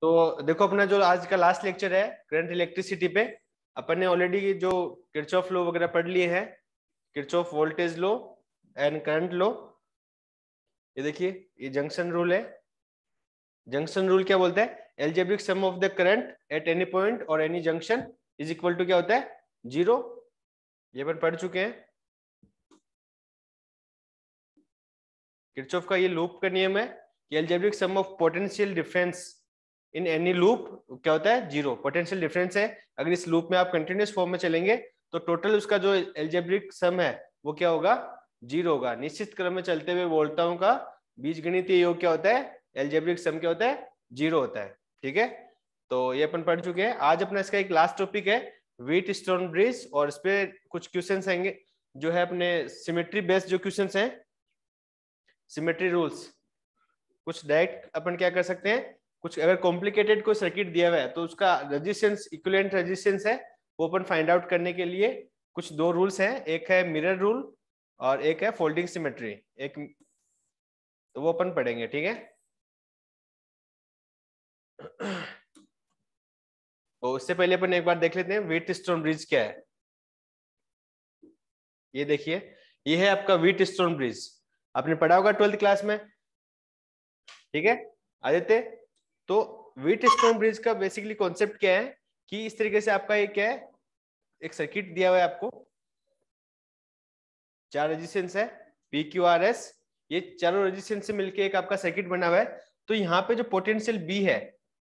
तो देखो अपना जो आज का लास्ट लेक्चर है करंट इलेक्ट्रिसिटी पे, अपन ने ऑलरेडी जो किरचॉफ लॉ वगैरह पढ़ लिए हैं, Kirchhoff voltage law and current law. ये देखिए ये जंक्शन रूल है। जंक्शन रूल क्या बोलता है? Algebraic sum of the current at any point और any junction is equal to क्या होता है? 0। ये अपन पढ़ चुके हैं। किरचॉफ का ये लूप का नियम है कि algebraic sum of potential difference in any loop क्या होता है? 0। पोटेंशियल डिफरेंस है, अगर इस लूप में आप कंटिन्यूस फॉर्म में चलेंगे तो टोटल उसका जो एल्जेब्रिक सम है वो क्या होगा? 0 होगा। निश्चित क्रम में चलते हुए वोल्टाओं का बीजगणितीय योग क्या होता है? एल्जेब्रिक सम क्या होता है? 0 होता है। ठीक है, तो ये अपन पढ़ चुके हैं। आज अपना इसका एक लास्ट टॉपिक है व्हीट स्टोन ब्रिज, और इस पे कुछ क्वेश्चंस आएंगे जो है अपने सिमेट्री बेस्ड जो क्वेश्चंस हैं, सिमेट्री रूल्स। कुछ डायरेक्ट अपन क्या कर सकते हैं, कुछ अगर कॉम्प्लिकेटेड कोई सर्किट दिया हुआ है तो उसका रेजिस्टेंस, इक्विवेलेंट रेजिस्टेंस है, वो अपन फाइंड आउट करने के लिए कुछ दो रूल्स हैं। एक है मिरर रूल और एक है फोल्डिंग सिमेट्री। एक तो वो अपन पढ़ेंगे। ठीक है, तो उससे पहले अपन एक बार देख लेते हैं व्हीट स्टोन ब्रिज क्या है। ये देखिए, ये है आपका व्हीट स्टोन ब्रिज, आपने पढ़ा होगा 12th क्लास में। ठीक है आदित्य, तो व्हीट स्टोन ब्रिज का बेसिकली कॉन्सेप्ट क्या है कि इस तरीके से आपका ये क्या है, एक सर्किट दिया हुआ है आपको, 4 रेजिस्टेंस है पी क्यू आर एस, ये चारों रेजिस्टेंस से मिलके एक आपका सर्किट बना हुआ है। तो यहाँ पे जो पोटेंशियल बी है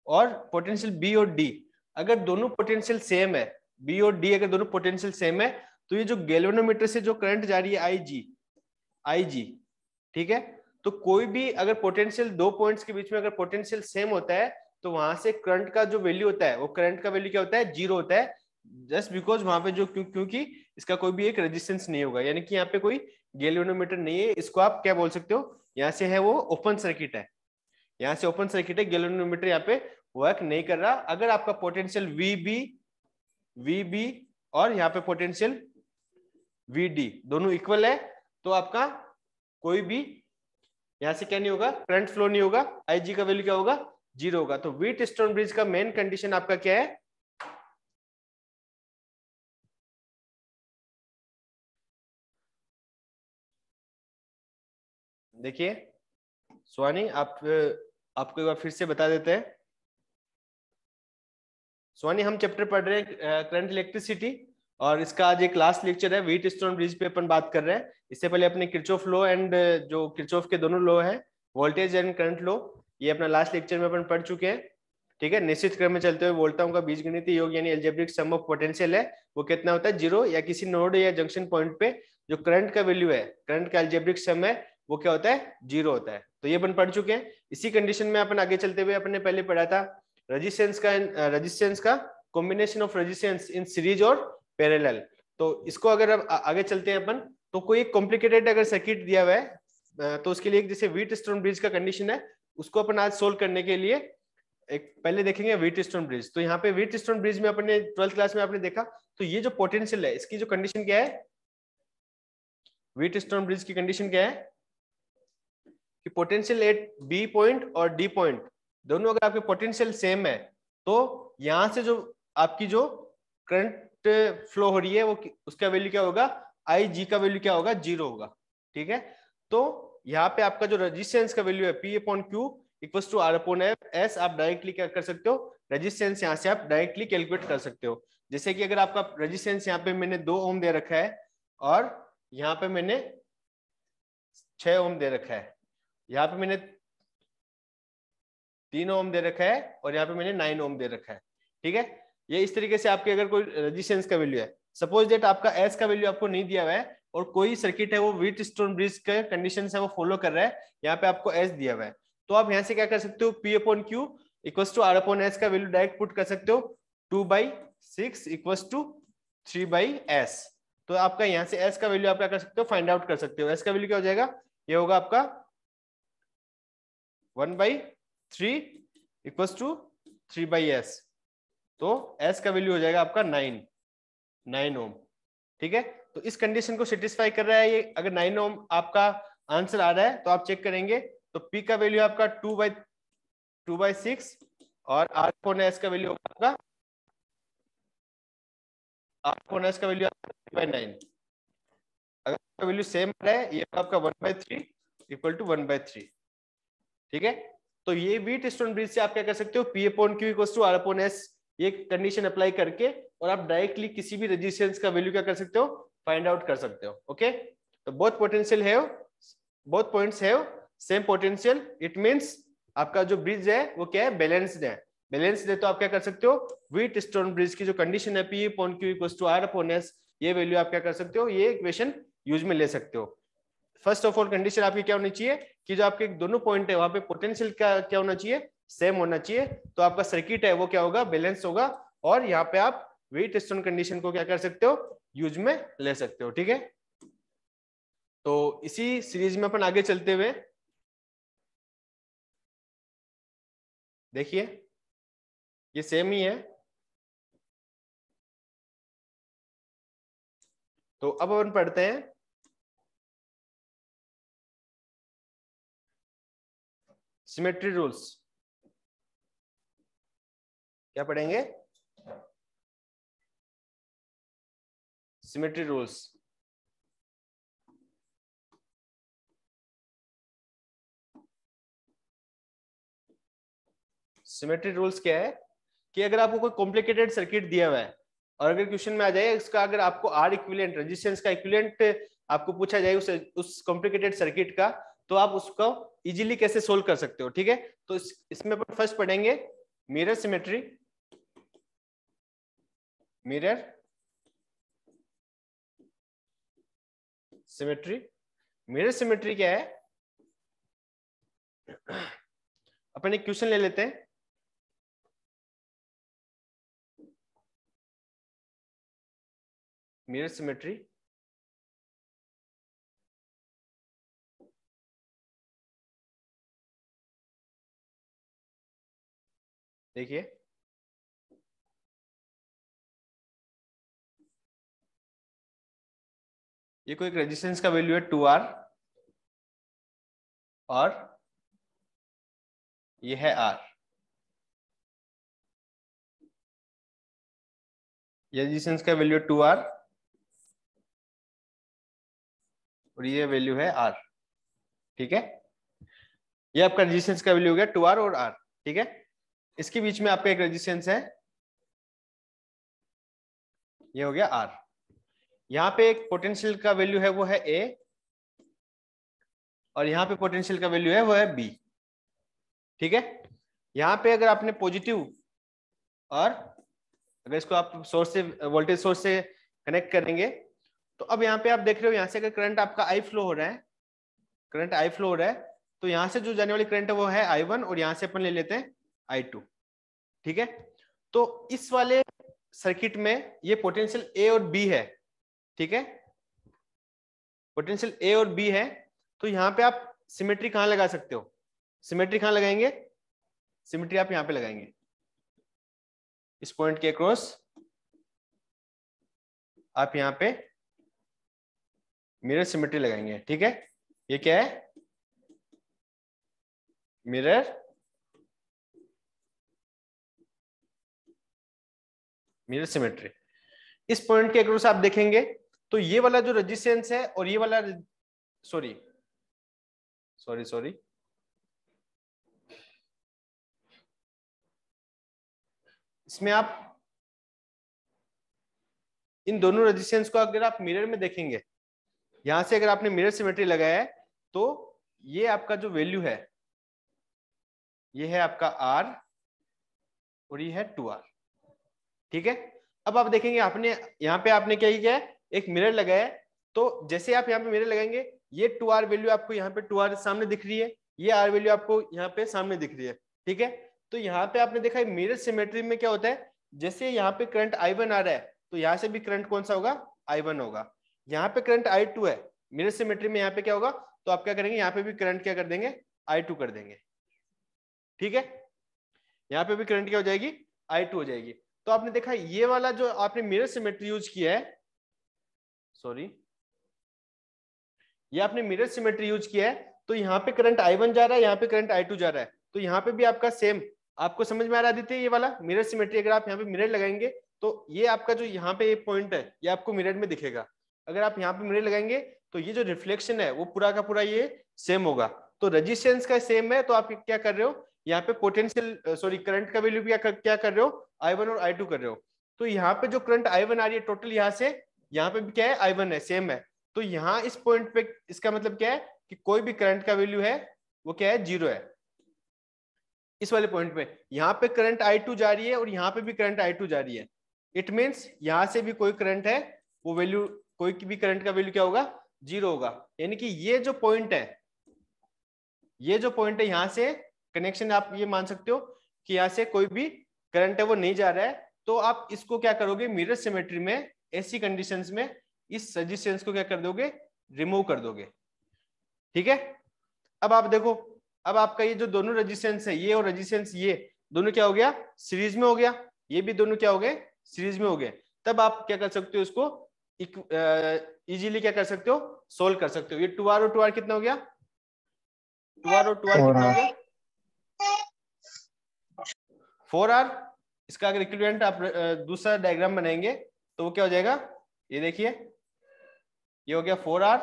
और पोटेंशियल बी और डी, अगर दोनों पोटेंशियल सेम है, बी और डी अगर दोनों पोटेंशियल सेम है, तो ये जो गैल्वेनोमीटर से जो करंट जा रही है आई जी, ठीक है, तो कोई भी अगर पोटेंशियल दो पॉइंट्स के बीच में अगर पोटेंशियल सेम होता है तो वहां से करंट का जो वैल्यू होता है वो करंट का वैल्यू क्या होता है? 0 होता है। जस्ट बिकॉज वहां पे जो क्योंकि इसका कोई भी एक रेजिस्टेंस नहीं होगा, यानी कि यहाँ पे कोई गैल्वेनोमीटर नहीं है। इसको आप क्या बोल सकते हो, यहाँ से है वो ओपन सर्किट है, यहाँ से ओपन सर्किट है, गैल्वेनोमीटर यहाँ पे वर्क नहीं कर रहा। अगर आपका पोटेंशियल वी बी और यहाँ पे पोटेंशियल वी डी दोनों इक्वल है तो आपका कोई भी यहां से क्या नहीं होगा, करंट फ्लो नहीं होगा, आई जी का वैल्यू क्या होगा? 0 होगा। तो व्हीट स्टोन ब्रिज का मेन कंडीशन आपका क्या है? देखिए स्वानी, आपको एक बार फिर से बता देते हैं। स्वानी, हम चैप्टर पढ़ रहे हैं करंट इलेक्ट्रिसिटी, और इसका आज एक लास्ट लेक्चर है व्हीट स्टोन ब्रिज पे अपन बात कर रहे हैं। इससे पहले अपने किरचॉफ लॉ एंड जो किरचॉफ के दोनों लॉ है, वोल्टेज एंड करंट लॉ, ये अपना लास्ट लेक्चर में अपन पढ़ चुके हैं। ठीक है, निश्चित क्रम में चलते हुए वोल्टाओं का बीजगणितीय योग यानी एल्जेब्रिक सम ऑफ पोटेंशियल है वो कितना होता है? 0। या किसी नोड या जंक्शन पॉइंट पे जो करंट का वैल्यू है, करंट का एल्जेब्रिक सम है, वो क्या होता है? 0 होता है। तो ये अपन पढ़ चुके हैं। इसी कंडीशन में अपन आगे चलते हुए अपन ने पहले पढ़ा था रेजिस्टेंस का combination of resistance in series और पैरेलल। तो इसको अगर अब आगे चलते हैं अपन, तो कोई कॉम्प्लिकेटेड अगर सर्किट दिया हुआ है तो उसके लिए जैसे व्हीट स्टोन ब्रिज का कंडीशन है, उसको अपन आज सोल्व करने के लिए एक पहले देखेंगे व्हीट स्टोन ब्रिज। तो यहाँ पे व्हीट स्टोन ब्रिज में अपने 12th क्लास में आपने देखा, तो ये जो पोटेंशियल है इसकी जो कंडीशन क्या है, व्हीट स्टोन ब्रिज की कंडीशन क्या है कि पोटेंशियल एट बी पॉइंट और डी पॉइंट दोनों अगर आपके पोटेंशियल सेम है तो यहां से जो आपकी जो करंट फ्लो हो रही है वो उसका वैल्यू क्या होगा? आई जी का वैल्यू क्या होगा? 0 होगा। ठीक है, तो यहाँ पे आपका जो रेजिस्टेंस का वैल्यू है P upon Q equals to R upon S, आप डायरेक्टली क्या कर सकते हो, रेजिस्टेंस यहाँ से आप डायरेक्टली कैलकुलेट कर सकते हो। जैसे कि अगर आपका रेजिस्टेंस यहाँ पे मैंने 2 ओम दे रखा है और यहाँ पे मैंने 6 ओम दे रखा है, यहाँ पे मैंने 3 ओम दे रखा है और यहाँ पे मैंने 9 ओम दे रखा है। ठीक है, ये इस तरीके से आपके अगर कोई रेजिस्टेंस का वैल्यू है, सपोज दैट आपका एस का वैल्यू आपको नहीं दिया हुआ है और कोई सर्किट है वो व्हीट स्टोन ब्रिज के कंडीशन है वो फॉलो कर रहा है, यहाँ पे आपको एस दिया हुआ है, तो आप यहाँ से क्या कर सकते हो, P upon Q equals to R upon S का वैल्यू डायरेक्ट पुट कर सकते हो, 2/6 इक्वल्स टू 3/s। तो आपका यहाँ से एस का वैल्यू आप क्या कर सकते हो, फाइंड आउट कर सकते हो। एस का वैल्यू क्या हो जाएगा, ये होगा आपका 1/3 इक्वल्स टू 3/s। तो s का वैल्यू हो जाएगा आपका 9 ओम। ठीक है, तो इस कंडीशन को सेटिस्फाई कर रहा है ये। अगर 9 ओम आपका आंसर आ रहा है तो आप चेक करेंगे, तो p का वैल्यू आपका 2/6 और R अपॉन S का वैल्यू होगा आपका, R अपॉन S का वैल्यू आपका 3/9। अगर आपका वैल्यू सेम है, ये आपका 1/3 इक्वल टू 1/3। ठीक है, तो ये व्हीट स्टोन ब्रिज से आप क्या कर सकते हो, P upon Q equal to R upon S, ये कंडीशन अप्लाई करके और आप डायरेक्टली किसी भी रेजिस्टेंस का वैल्यू क्या कर सकते हो, फाइंड आउट कर सकते हो। ओके, तो both potential have, both points have same potential, it means आपका जो ब्रिज है वो क्या है, बैलेंस्ड है। बैलेंस्ड है तो आप क्या कर सकते हो, व्हीट स्टोन ब्रिज की जो कंडीशन है P upon Q equal to R upon S, ये वैल्यू आप क्या कर सकते हो, ये इक्वेशन यूज में ले सकते हो। फर्स्ट ऑफ ऑल कंडीशन आपकी क्या होनी चाहिए कि जो आपके दोनों पॉइंट है वहां पे पोटेंशियल क्या होना चाहिए, सेम होना चाहिए, तो आपका सर्किट है वो क्या होगा, बैलेंस होगा, और यहाँ पे आप व्हीट स्टोन कंडीशन को क्या कर सकते हो, यूज में ले सकते हो। ठीक है, तो इसी सीरीज में अपन आगे चलते हुए देखिए, ये सेम ही है। तो अब अपन पढ़ते हैं सिमेट्री रूल्स। क्या पढ़ेंगे, सिमेट्री रूल्स। सिमेट्री रूल्स क्या है कि अगर आपको कोई कॉम्प्लिकेटेड सर्किट दिया हुआ है और अगर क्वेश्चन में आ जाए इसका, अगर आपको आर इक्विवेलेंट रेजिस्टेंस का इक्विवेलेंट आपको पूछा जाए उस कॉम्प्लिकेटेड सर्किट का, तो आप उसको इजीली कैसे सोल्व कर सकते हो। ठीक है, तो इसमें अपन फर्स्ट पढ़ेंगे mirror symmetry. Mirror symmetry, mirror symmetry क्या है, अपन एक क्वेश्चन ले लेते हैं। मिरर सिमेट्री, देखिए ये कोई एक रेजिस्टेंस का वैल्यू है 2R और ये है R। ये रेजिस्टेंस का वैल्यू 2R और ये वैल्यू है R। ठीक है, ये आपका रेजिस्टेंस का वैल्यू हो गया 2R और R। ठीक है, इसके बीच में आपका एक रेजिस्टेंस है, ये हो गया R। यहाँ पे एक पोटेंशियल का वैल्यू है वो है A, और यहाँ पे पोटेंशियल का वैल्यू है वो है B। ठीक है, यहाँ पे अगर आपने पॉजिटिव, और अगर इसको आप सोर्स से, वोल्टेज सोर्स से कनेक्ट करेंगे, तो अब यहाँ पे आप देख रहे हो यहाँ से अगर करंट आपका I फ्लो हो रहा है, करंट I फ्लो हो रहा है, तो यहाँ से जो जाने वाली करंट है वो है I1 और यहाँ से अपन ले लेते हैं I2। ठीक है, तो इस वाले सर्किट में ये पोटेंशियल A और B है। ठीक है, पोटेंशियल A और B है, तो यहाँ पे आप सिमेट्री कहाँ लगा सकते हो, सिमेट्री कहाँ लगाएंगे, सिमेट्री आप यहाँ पे लगाएंगे, इस पॉइंट के क्रॉस आप यहाँ पे मिरर सिमेट्री लगाएंगे। ठीक है, ये क्या है, मिरर, मिरर सिमेट्री। इस पॉइंट के अक्रॉस आप देखेंगे तो ये वाला जो रेजिस्टेंस है और ये वाला, सॉरी सॉरी सॉरी, इसमें आप इन दोनों रेजिस्टेंस को अगर आप मिरर में देखेंगे, यहां से अगर आपने मिरर सिमेट्री लगाया है, तो ये आपका जो वैल्यू है ये है आपका R और ये है 2R। ठीक है, अब आप देखेंगे आपने यहाँ पे आपने क्या किया है, एक मिरर लगाया है, तो जैसे आप यहाँ पे मिरर लगाएंगे, ये 2R वैल्यू आपको यहाँ पे 2R सामने दिख रही है, ये R वैल्यू आपको यहाँ पे सामने दिख रही है। ठीक है, तो यहाँ पे आपने देखा है मिरर सिमेट्री में क्या होता है, जैसे यहाँ पे करंट I1 आ रहा है, तो यहाँ से भी करंट कौन सा होगा, I1 होगा। यहाँ पे करंट I2 है, मिरर सिमेट्री में यहाँ पे क्या होगा, तो आप क्या करेंगे, यहाँ पे भी करंट क्या कर देंगे, I2 कर देंगे। ठीक है, यहाँ पे भी करंट क्या हो जाएगी, I2 हो जाएगी। तो आपने देखा ये वाला जो आपने मिरर सिमेट्री यूज किया है, सॉरी, ये आपने मिरर सिमेट्री यूज किया है, तो यहाँ पे करंट I1 जा रहा है, यहाँ पे करंट I2 जा रहा है, तो यहाँ पे भी आपका सेम आपको समझ में आ रहा है आदित्य? ये वाला मिरर सिमेट्री, अगर आप यहाँ पे मिरर लगाएंगे तो ये आपका जो यहाँ पे ये पॉइंट है ये आपको मिरर में दिखेगा। अगर आप यहाँ पे मिरर लगाएंगे तो ये जो रिफ्लेक्शन है वो पूरा का पूरा ये सेम होगा। तो रेजिस्टेंस का सेम है, तो आप क्या कर रहे हो यहाँ पे पोटेंशियल सॉरी करंट का वैल्यू क्या कर रहे हो, I1 और I2 कर रहे हो। तो यहाँ पे जो करंट I1 आ रही है टोटल यहाँ से यहाँ पे भी क्या है I1 है, सेम है। तो यहाँ इस पॉइंट पे इसका मतलब क्या है कि कोई भी करंट का वैल्यू है वो क्या है, 0 है। इस वाले पॉइंट पे यहाँ पे करंट I2 जा रही है और यहाँ पे भी करंट I2 जा रही है। इट मीन्स यहाँ से भी कोई करंट है वो वैल्यू, कोई भी करंट का वैल्यू क्या होगा, 0 होगा। यानी कि ये जो पॉइंट है, ये जो पॉइंट है यहाँ से कनेक्शन आप ये मान सकते हो कि यहाँ से कोई भी करंट है वो नहीं जा रहा है। तो आप इसको क्या करोगे, मिरर सिमेट्री में ऐसी कंडीशंस में इस रेजिस्टेंस को क्या कर दोगे, रिमूव कर दोगे। ठीक है, अब आप देखो, अब आपका ये जो दोनों रेजिस्टेंस है ये और रेजिस्टेंस ये दोनों क्या हो गया, सीरीज में हो गया। ये भी दोनों क्या हो गए, सीरीज में हो गए। तब आप क्या कर सकते हो, इसको इजीली क्या कर सकते हो, सोल्व कर सकते हो। ये 2R और 2R कितना हो गया, 2R और 2R कितना हो गया, 4R। इसका अगर इक्विवेलेंट आप दूसरा डायग्राम बनाएंगे तो वो क्या हो जाएगा, ये देखिए ये हो गया 4R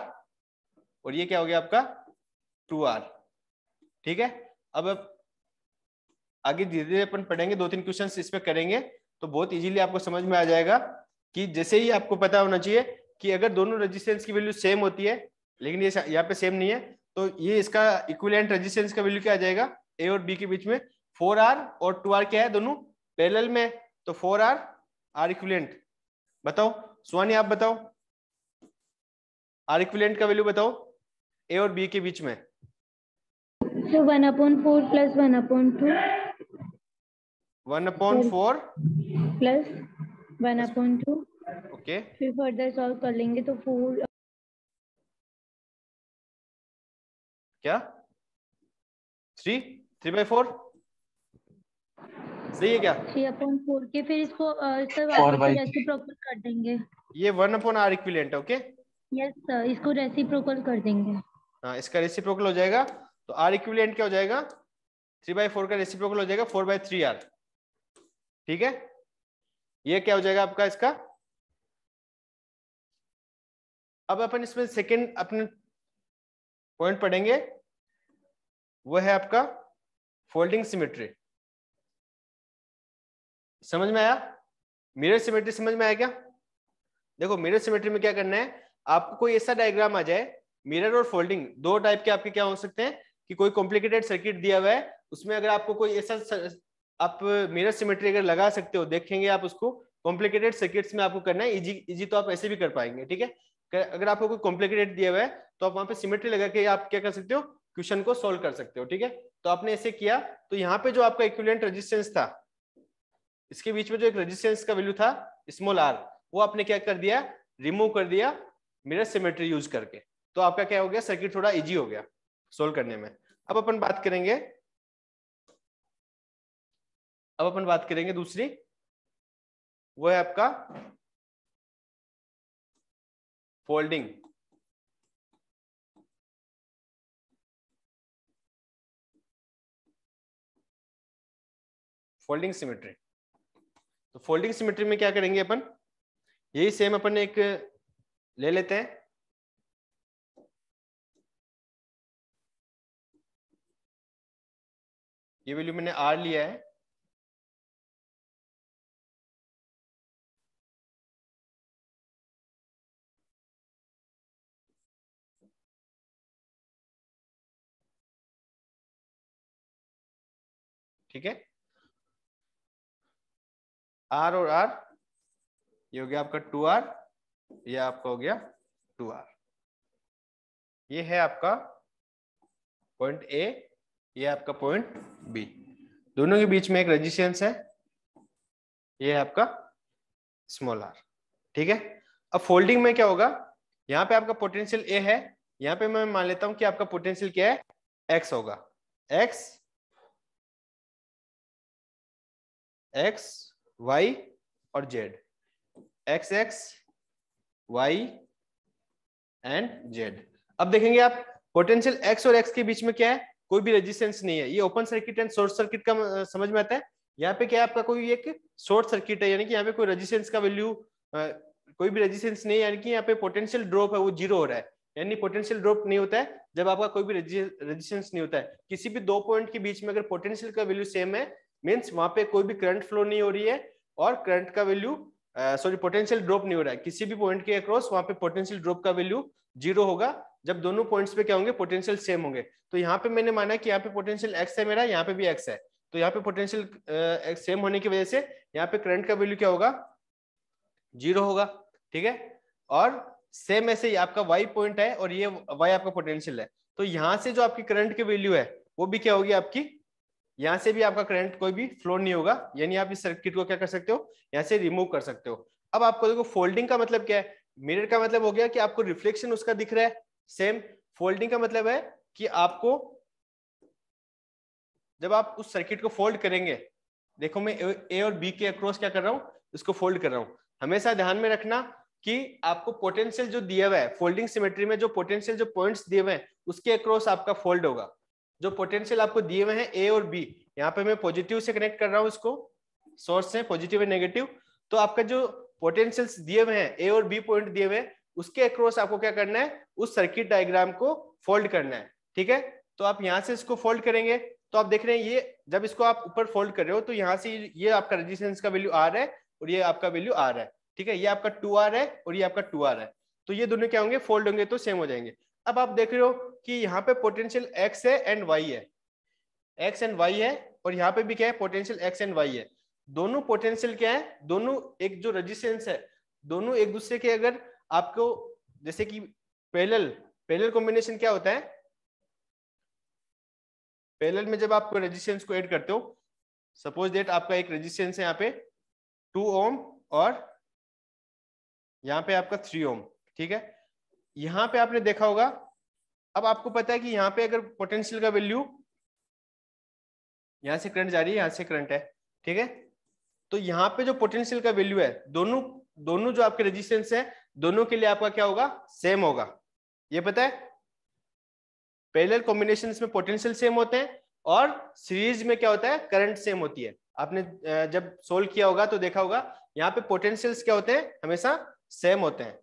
और ये क्या हो गया आपका 2R। ठीक है, अब आगे धीरे धीरे अपन पढ़ेंगे, 2-3 क्वेश्चंस इस पे करेंगे तो बहुत इजीली आपको समझ में आ जाएगा कि जैसे ही आपको पता होना चाहिए कि अगर दोनों रेजिस्टेंस की वैल्यू सेम होती है, लेकिन ये यहाँ पे सेम नहीं है, तो ये इसका इक्विवेलेंट रेजिस्टेंस का वैल्यू क्या आ जाएगा, ए और बी के बीच में 4R और 2R क्या है, दोनों पैरेलल में, तो 4R R इक्विवेलेंट। बताओ सुहानी, आप बताओ R इक्विवेलेंट का वैल्यू बताओ ए और बी के बीच में। So 1/4 plus 1/2 1/4 plus 1/2। ओके, फिर फर्दर सॉल्व कर लेंगे तो 4 क्या 3/4 सही है क्या, 3/4 के फिर इसको रेसिप्रोकल कर देंगे। ये 1/R इक्विवेलेंट है। ओके, यस सर, इसको रेसिप्रोकल कर देंगे। हाँ इसका रेसिप्रोकल हो जाएगा, तो R इक्विवेलेंट क्या हो जाएगा, 3/4 का रेसिप्रोकल हो जाएगा 4/3R। ठीक है, ये क्या हो जाएगा आपका इसका। अब अपन इसमें सेकंड अपने पॉइंट पढ़ेंगे, वो है आपका फोल्डिंग सिमेट्री। समझ में आया, मिरर सिमेट्री समझ में आया क्या। देखो मिरर सिमेट्री में क्या करना है, आपको कोई ऐसा डायग्राम आ जाए, मिरर और फोल्डिंग दो टाइप के आपके क्या हो सकते हैं कि कोई कॉम्प्लिकेटेड सर्किट दिया हुआ है, उसमें अगर आपको कोई ऐसा आप मिरर सिमेट्री अगर लगा सकते हो, देखेंगे आप उसको। कॉम्प्लिकेटेड सर्किट्स में आपको करना है, इजी तो आप ऐसे भी कर पाएंगे। ठीक है, अगर आपको कोई कॉम्प्लिकेटेड दिया हुआ है तो आप वहां पे सिमेट्री लगा के आप क्या कर सकते हो, क्वेश्चन को सोल्व कर सकते हो। ठीक है, तो आपने ऐसे किया, तो यहाँ पे जो आपका इक्विवेलेंट रेजिस्टेंस था, इसके बीच में जो एक रेजिस्टेंस का वैल्यू था स्मॉल r, वो आपने क्या कर दिया, रिमूव कर दिया मिरर सिमेट्री यूज करके। तो आपका क्या हो गया, सर्किट थोड़ा इजी हो गया सोल्व करने में। अब अपन बात करेंगे दूसरी, वो है आपका फोल्डिंग। फोल्डिंग सिमेट्री, तो फोल्डिंग सिमेट्री में क्या करेंगे अपन, यही सेम अपन एक ले लेते हैं। ये वैल्यू मैंने R लिया है, ठीक है, R और R, ये हो गया आपका 2R, ये आपका हो गया 2R। ये है आपका पॉइंट A, ये आपका पॉइंट B, दोनों के बीच में एक रेजिस्टेंस है, ये है आपका स्मॉल r। ठीक है, अब फोल्डिंग में क्या होगा, यहाँ पे आपका पोटेंशियल A है, यहाँ पे मैं मान लेता हूं कि आपका पोटेंशियल क्या है, X होगा, X Y और Z, X Y and Z। अब देखेंगे आप पोटेंशियल X और X के बीच में क्या है, कोई भी रेजिस्टेंस नहीं है, ये open circuit and short circuit का समझ में आता है। यहाँ पे क्या है आपका कोई एक शॉर्ट सर्किट है, यानी कि यहाँ पे कोई रेजिस्टेंस का वैल्यू कोई भी रेजिस्टेंस नहीं है, यानी कि यहाँ पे पोटेंशियल ड्रॉप है वो जीरो हो रहा है। यानी पोटेंशियल ड्रॉप नहीं होता है जब आपका कोई भी रेजिस्टेंस नहीं होता है। किसी भी दो पॉइंट के बीच में अगर पोटेंशियल का वैल्यू सेम है, मीन्स वहां पे कोई भी करंट फ्लो नहीं हो रही है और करंट का वैल्यू सॉरी पोटेंशियल ड्रॉप नहीं हो रहा है। किसी भी पॉइंट के अक्रॉस वहां पे पोटेंशियल ड्रॉप का वैल्यू जीरो होगा जब दोनों पॉइंट्स पे क्या होंगे, पोटेंशियल सेम होंगे। तो यहाँ पे मैंने माना कि यहाँ पे पोटेंशियल एक्स है मेरा, यहाँ पे भी एक्स है, तो यहाँ पे पोटेंशियल सेम होने की वजह से यहाँ पे करंट का वैल्यू क्या होगा, जीरो होगा। ठीक है, और सेम ऐसे ही आपका वाई पॉइंट है और ये वाई आपका पोटेंशियल है, तो यहाँ से जो आपकी करंट की वैल्यू है वो भी क्या होगी आपकी, यहाँ से भी आपका करंट कोई भी फ्लो नहीं होगा। यानी आप इस सर्किट को क्या कर सकते हो, यहाँ से रिमूव कर सकते हो। अब आपको देखो फोल्डिंग का मतलब क्या है, मिरर का मतलब हो गया कि आपको रिफ्लेक्शन उसका दिख रहा है सेम। फोल्डिंग का मतलब है कि आपको जब आप उस सर्किट को फोल्ड करेंगे, देखो मैं ए और बी के अक्रॉस क्या कर रहा हूँ, इसको फोल्ड कर रहा हूँ। हमेशा ध्यान में रखना कि आपको पोटेंशियल जो दिया हुआ है फोल्डिंग सिमेट्री में, जो पोटेंशियल जो पॉइंट्स दिए हुए हैं उसके अक्रॉस आपका फोल्ड होगा। जो पोटेंशियल आपको दिए हुए हैं ए और बी, यहाँ पे मैं पॉजिटिव से कनेक्ट कर रहा हूँ इसको, सोर्स से पॉजिटिव एंड नेगेटिव, तो आपका जो पोटेंशियल्स दिए हुए हैं ए और बी पॉइंट दिए हुए हैं उसके अक्रॉस आपको क्या करना है, उस सर्किट डायग्राम को फोल्ड करना है। ठीक है, तो आप यहाँ से इसको फोल्ड करेंगे तो आप देख रहे हैं ये जब इसको आप ऊपर फोल्ड कर रहे हो तो यहाँ से ये आपका रेजिस्टेंस का वैल्यू आर है और ये आपका वैल्यू आर है। ठीक है, ये आपका 2R है और ये आपका 2R है, तो ये दोनों क्या होंगे, फोल्ड होंगे तो सेम हो जाएंगे। अब आप देख रहे हो कि यहाँ पे पोटेंशियल x है एंड y है, x एंड y है, और यहाँ पे भी क्या है, पोटेंशियल x एंड y है। दोनों पोटेंशियल क्या है, दोनों एक जो रेजिस्टेंस है, दोनों एक दूसरे के अगर आपको जैसे कि पैरेलल कॉम्बिनेशन क्या होता है, पैरेलल में जब आप रेजिस्टेंस को ऐड करते हो, सपोज दैट आपका एक रेजिस्टेंस है यहाँ पे 2 ओम और यहाँ पे आपका 3 ओम। ठीक है, यहाँ पे आपने देखा होगा, अब आपको पता है कि यहाँ पे अगर पोटेंशियल का वैल्यू, यहाँ से करंट जा रही है, यहाँ से करंट है, ठीक है, तो यहाँ पे जो पोटेंशियल का वैल्यू है दोनों जो आपके रेजिस्टेंस है दोनों के लिए आपका क्या होगा, सेम होगा। ये पता है, पैरेलल कॉम्बिनेशंस में पोटेंशियल सेम होते हैं और सीरीज में क्या होता है, करंट सेम होती है। आपने जब सोल्व किया होगा तो देखा होगा यहाँ पे पोटेंशियल्स क्या होते हैं, हमेशा सेम होते हैं।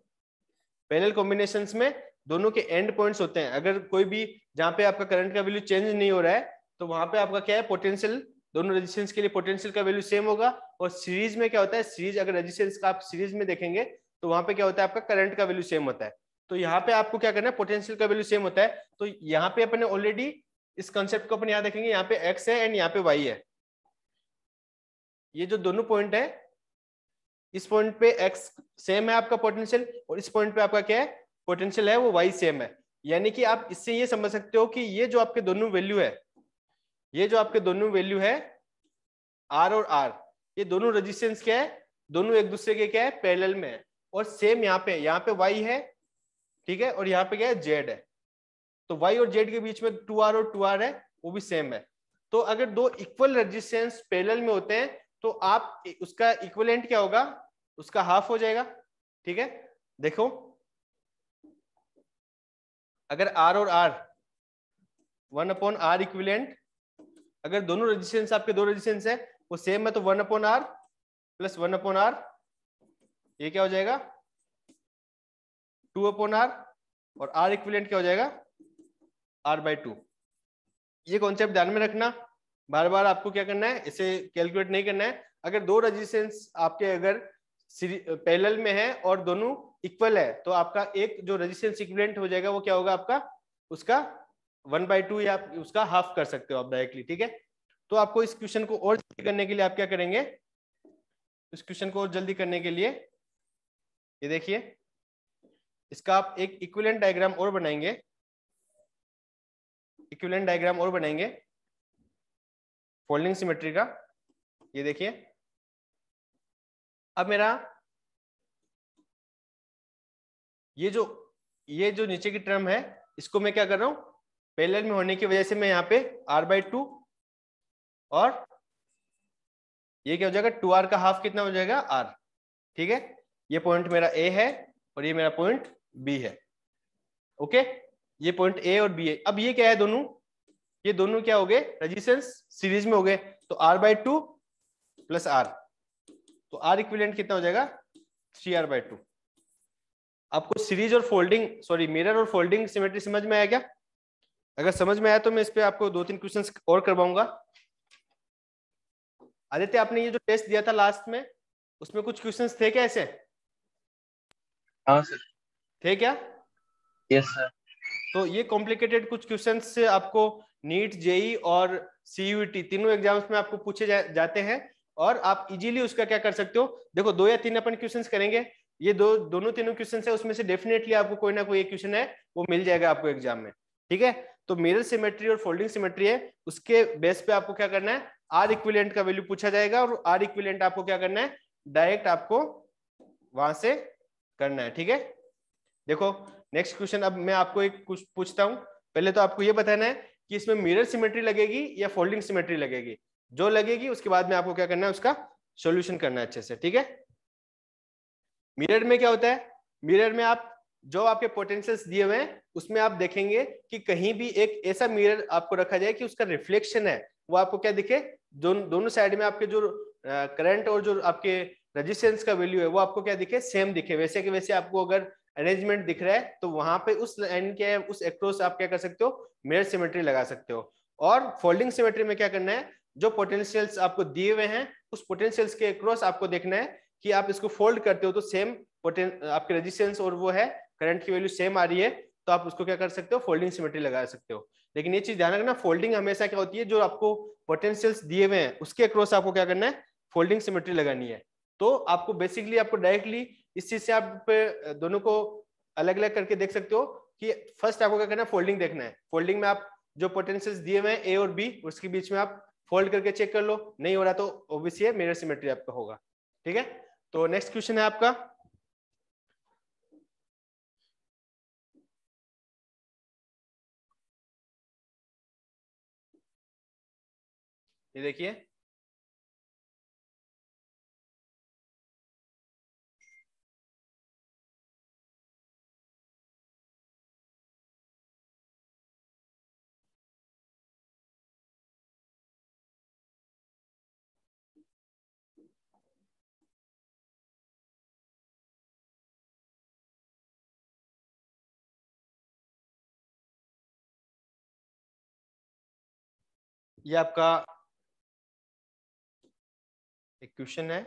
पैरेलल कॉम्बिनेशंस में दोनों के एंड पॉइंट्स होते हैं, अगर कोई भी जहाँ पे आपका करंट का वैल्यू चेंज नहीं हो रहा है तो वहां पे आपका क्या है, पोटेंशियल दोनों रेजिस्टेंस के लिए पोटेंशियल का वैल्यू सेम होगा। और सीरीज में क्या होता है, सीरीज अगर रेजिस्टेंस का आप सीरीज में देखेंगे तो वहां पे क्या होता है, आपका करंट का वैल्यू सेम होता है। तो यहाँ पे आपको क्या करना है, पोटेंशियल का वैल्यू सेम होता है। तो यहाँ पे अपने ऑलरेडी इस कंसेप्ट को अपन याद रखेंगे, यहाँ पे एक्स है एंड यहाँ पे वाई है। ये जो दोनों पॉइंट है, इस पॉइंट पे एक्स सेम है आपका पोटेंशियल और इस पॉइंट पे आपका क्या है, पोटेंशियल है वो वाई सेम है। यानी कि आप इससे ये समझ सकते हो कि ये जो आपके दोनों वैल्यू है, ये जो आपके दोनों वैल्यू है आर और आर, ये दोनों रेजिस्टेंस क्या है, दोनों एक दूसरे के क्या है, पैरेलल में है। और सेम यहाँ पे वाई है, ठीक है, और यहाँ पे क्या है, जेड है। तो वाई और जेड के बीच में 2R और 2R है, वो भी सेम है। तो अगर दो इक्वल रेजिस्टेंस पैरेलल में होते हैं तो आप उसका इक्विवेलेंट क्या होगा, उसका हाफ हो जाएगा। ठीक है, देखो अगर R और R 1/R इक्विवेलेंट, अगर दोनों रेजिस्टेंस आपके दो रेजिस्टेंस है वो सेम है तो 1/R प्लस 1/R, ये क्या हो जाएगा 2/R, और R इक्विवेलेंट क्या हो जाएगा R/2। ये कॉन्सेप्ट ध्यान में रखना, बार बार आपको क्या करना है, इसे कैलकुलेट नहीं करना है। अगर दो रेजिस्टेंस आपके अगर पैरेलल में है और दोनों इक्वल है तो आपका एक जो रेजिस्टेंस इक्विवेलेंट हो जाएगा वो क्या होगा आपका, उसका 1/2 या उसका हाफ कर सकते हो आप डायरेक्टली। ठीक है, तो आपको इस क्वेश्चन को और जल्दी करने के लिए आप क्या करेंगे, इस क्वेश्चन को और जल्दी करने के लिए ये देखिए, इसका आप एक इक्विवेलेंट डायग्राम और बनाएंगे, इक्विवेलेंट डायग्राम और बनाएंगे फोल्डिंग सिमेट्री का। ये देखिए, अब मेरा ये जो नीचे की टर्म है इसको मैं क्या कर रहा हूं, पैरेलल में होने की वजह से मैं यहाँ पे R/2 और ये क्या हो जाएगा 2R का हाफ कितना हो जाएगा R। ठीक है, ये पॉइंट मेरा A है और ये मेरा पॉइंट B है। ओके, ये पॉइंट A और B है। अब ये क्या है, दोनों ये दोनों क्या हो गए, रेजिस्टेंस सीरीज में हो गए, तो R/2 प्लस R, तो R इक्विवेलेंट कितना हो जाएगा 3R/2। आपको सीरीज और फोल्डिंग, सॉरी मिरर और फोल्डिंग सिमेट्री समझ में आया क्या? अगर समझ में आया तो मैं इस पे आपको 2-3 क्वेश्चंस और करवाऊंगा। आदित्य, आपने ये जो टेस्ट दिया था लास्ट में, उसमें कुछ क्वेश्चंस थे क्या ऐसे? हाँ सर। थे क्या? Yes sir. तो ये कॉम्प्लिकेटेड कुछ क्वेश्चंस से आपको नीट, जेई और सीयूईटी तीनों एग्जाम्स में आपको पूछे जाते हैं, और आप इजीली उसका क्या कर सकते हो। देखो 2 या 3 अपन क्वेश्चंस करेंगे, ये दोनों तीनों क्वेश्चंस है, उसमें से डेफिनेटली आपको कोई ना कोई एक क्वेश्चन है वो मिल जाएगा आपको एग्जाम में, ठीक है। तो मिरर सिमेट्री और फोल्डिंग सिमेट्री है, उसके बेस पे आपको क्या करना है, आर इक्विवेलेंट का वैल्यू पूछा जाएगा, और आर इक्विवेलेंट आपको क्या करना है, डायरेक्ट आपको वहां से करना है, ठीक है। देखो नेक्स्ट क्वेश्चन, अब मैं आपको एक कुछ पूछता हूं। पहले तो आपको ये बताना है कि इसमें मिरर सिमेट्री लगेगी या फोल्डिंग सिमेट्री लगेगी। जो लगेगी उसके बाद में आपको क्या करना है, उसका सॉल्यूशन करना है अच्छे से, ठीक है। मिरर में क्या होता है, मिरर में आप जो आपके पोटेंशियल्स दिए हुए हैं उसमें आप देखेंगे कि कहीं भी एक ऐसा मिरर आपको रखा जाए कि उसका रिफ्लेक्शन है वो आपको क्या दिखे, दोनों साइड में आपके जो करंट और जो आपके रेजिस्टेंस का वैल्यू है वो आपको क्या दिखे, सेम दिखे। वैसे कि वैसे आपको अगर अरेंजमेंट दिख रहा है तो वहां पे उस लाइन के उस एक्रोस आप क्या कर सकते हो, मिरर सिमेट्री लगा सकते हो। और फोल्डिंग सिमेट्री में क्या करना है, जो पोटेंशियल्स आपको दिए हुए हैं उस पोटेंशियल्स के अक्रॉस आपको देखना है कि आप इसको फोल्ड करते हो तो सेम आपके रेजिस्टेंस और वो है करंट की वैल्यू सेम आ रही है, तो आप उसको क्या कर सकते हो, फोल्डिंग सिमेट्री लगा सकते हो। लेकिन ये चीज ध्यान रखना, फोल्डिंग हमेशा क्या होती है, जो आपको पोटेंशियल्स दिए हुए हैं उसके अक्रॉस आपको क्या करना है, फोल्डिंग सिमेट्री लगानी है। तो आपको बेसिकली आपको डायरेक्टली इस चीज से आप दोनों को अलग अलग करके देख सकते हो कि फर्स्ट आपको क्या करना है, फोल्डिंग देखना है। फोल्डिंग में आप जो पोटेंशियल्स दिए हुए हैं ए और बी, उसके बीच में आप फोल्ड करके चेक कर लो, नहीं हो रहा तो ऑब्वियसली मिरर सिमेट्री आपका होगा, ठीक है। तो नेक्स्ट क्वेश्चन है आपका, ये देखिए, ये आपका एक क्वेश्चन है,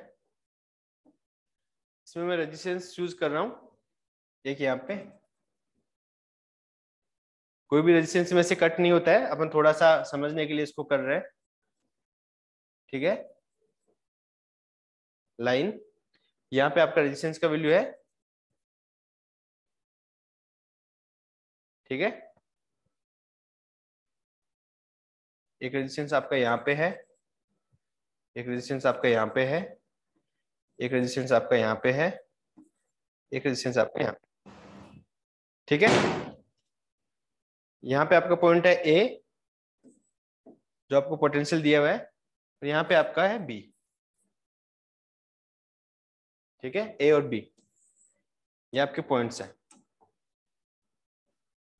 इसमें मैं रेजिस्टेंस चूज कर रहा हूं। देखिए यहाँ पे कोई भी रेजिस्टेंस में से कट नहीं होता है, अपन थोड़ा सा समझने के लिए इसको कर रहे हैं, ठीक है। लाइन, यहाँ पे आपका रेजिस्टेंस का वैल्यू है, ठीक है। एक रेजिस्टेंस आपका यहाँ पे है, एक रेजिस्टेंस आपका यहाँ पे है, एक रेजिस्टेंस आपका यहाँ पे है, एक रेजिस्टेंस आपका यहाँ पे, ठीक है। यहाँ पे आपका पॉइंट है ए, जो आपको पोटेंशियल दिया हुआ है, और यहाँ पे आपका है बी, ठीक है। ए और बी ये आपके पॉइंट्स हैं।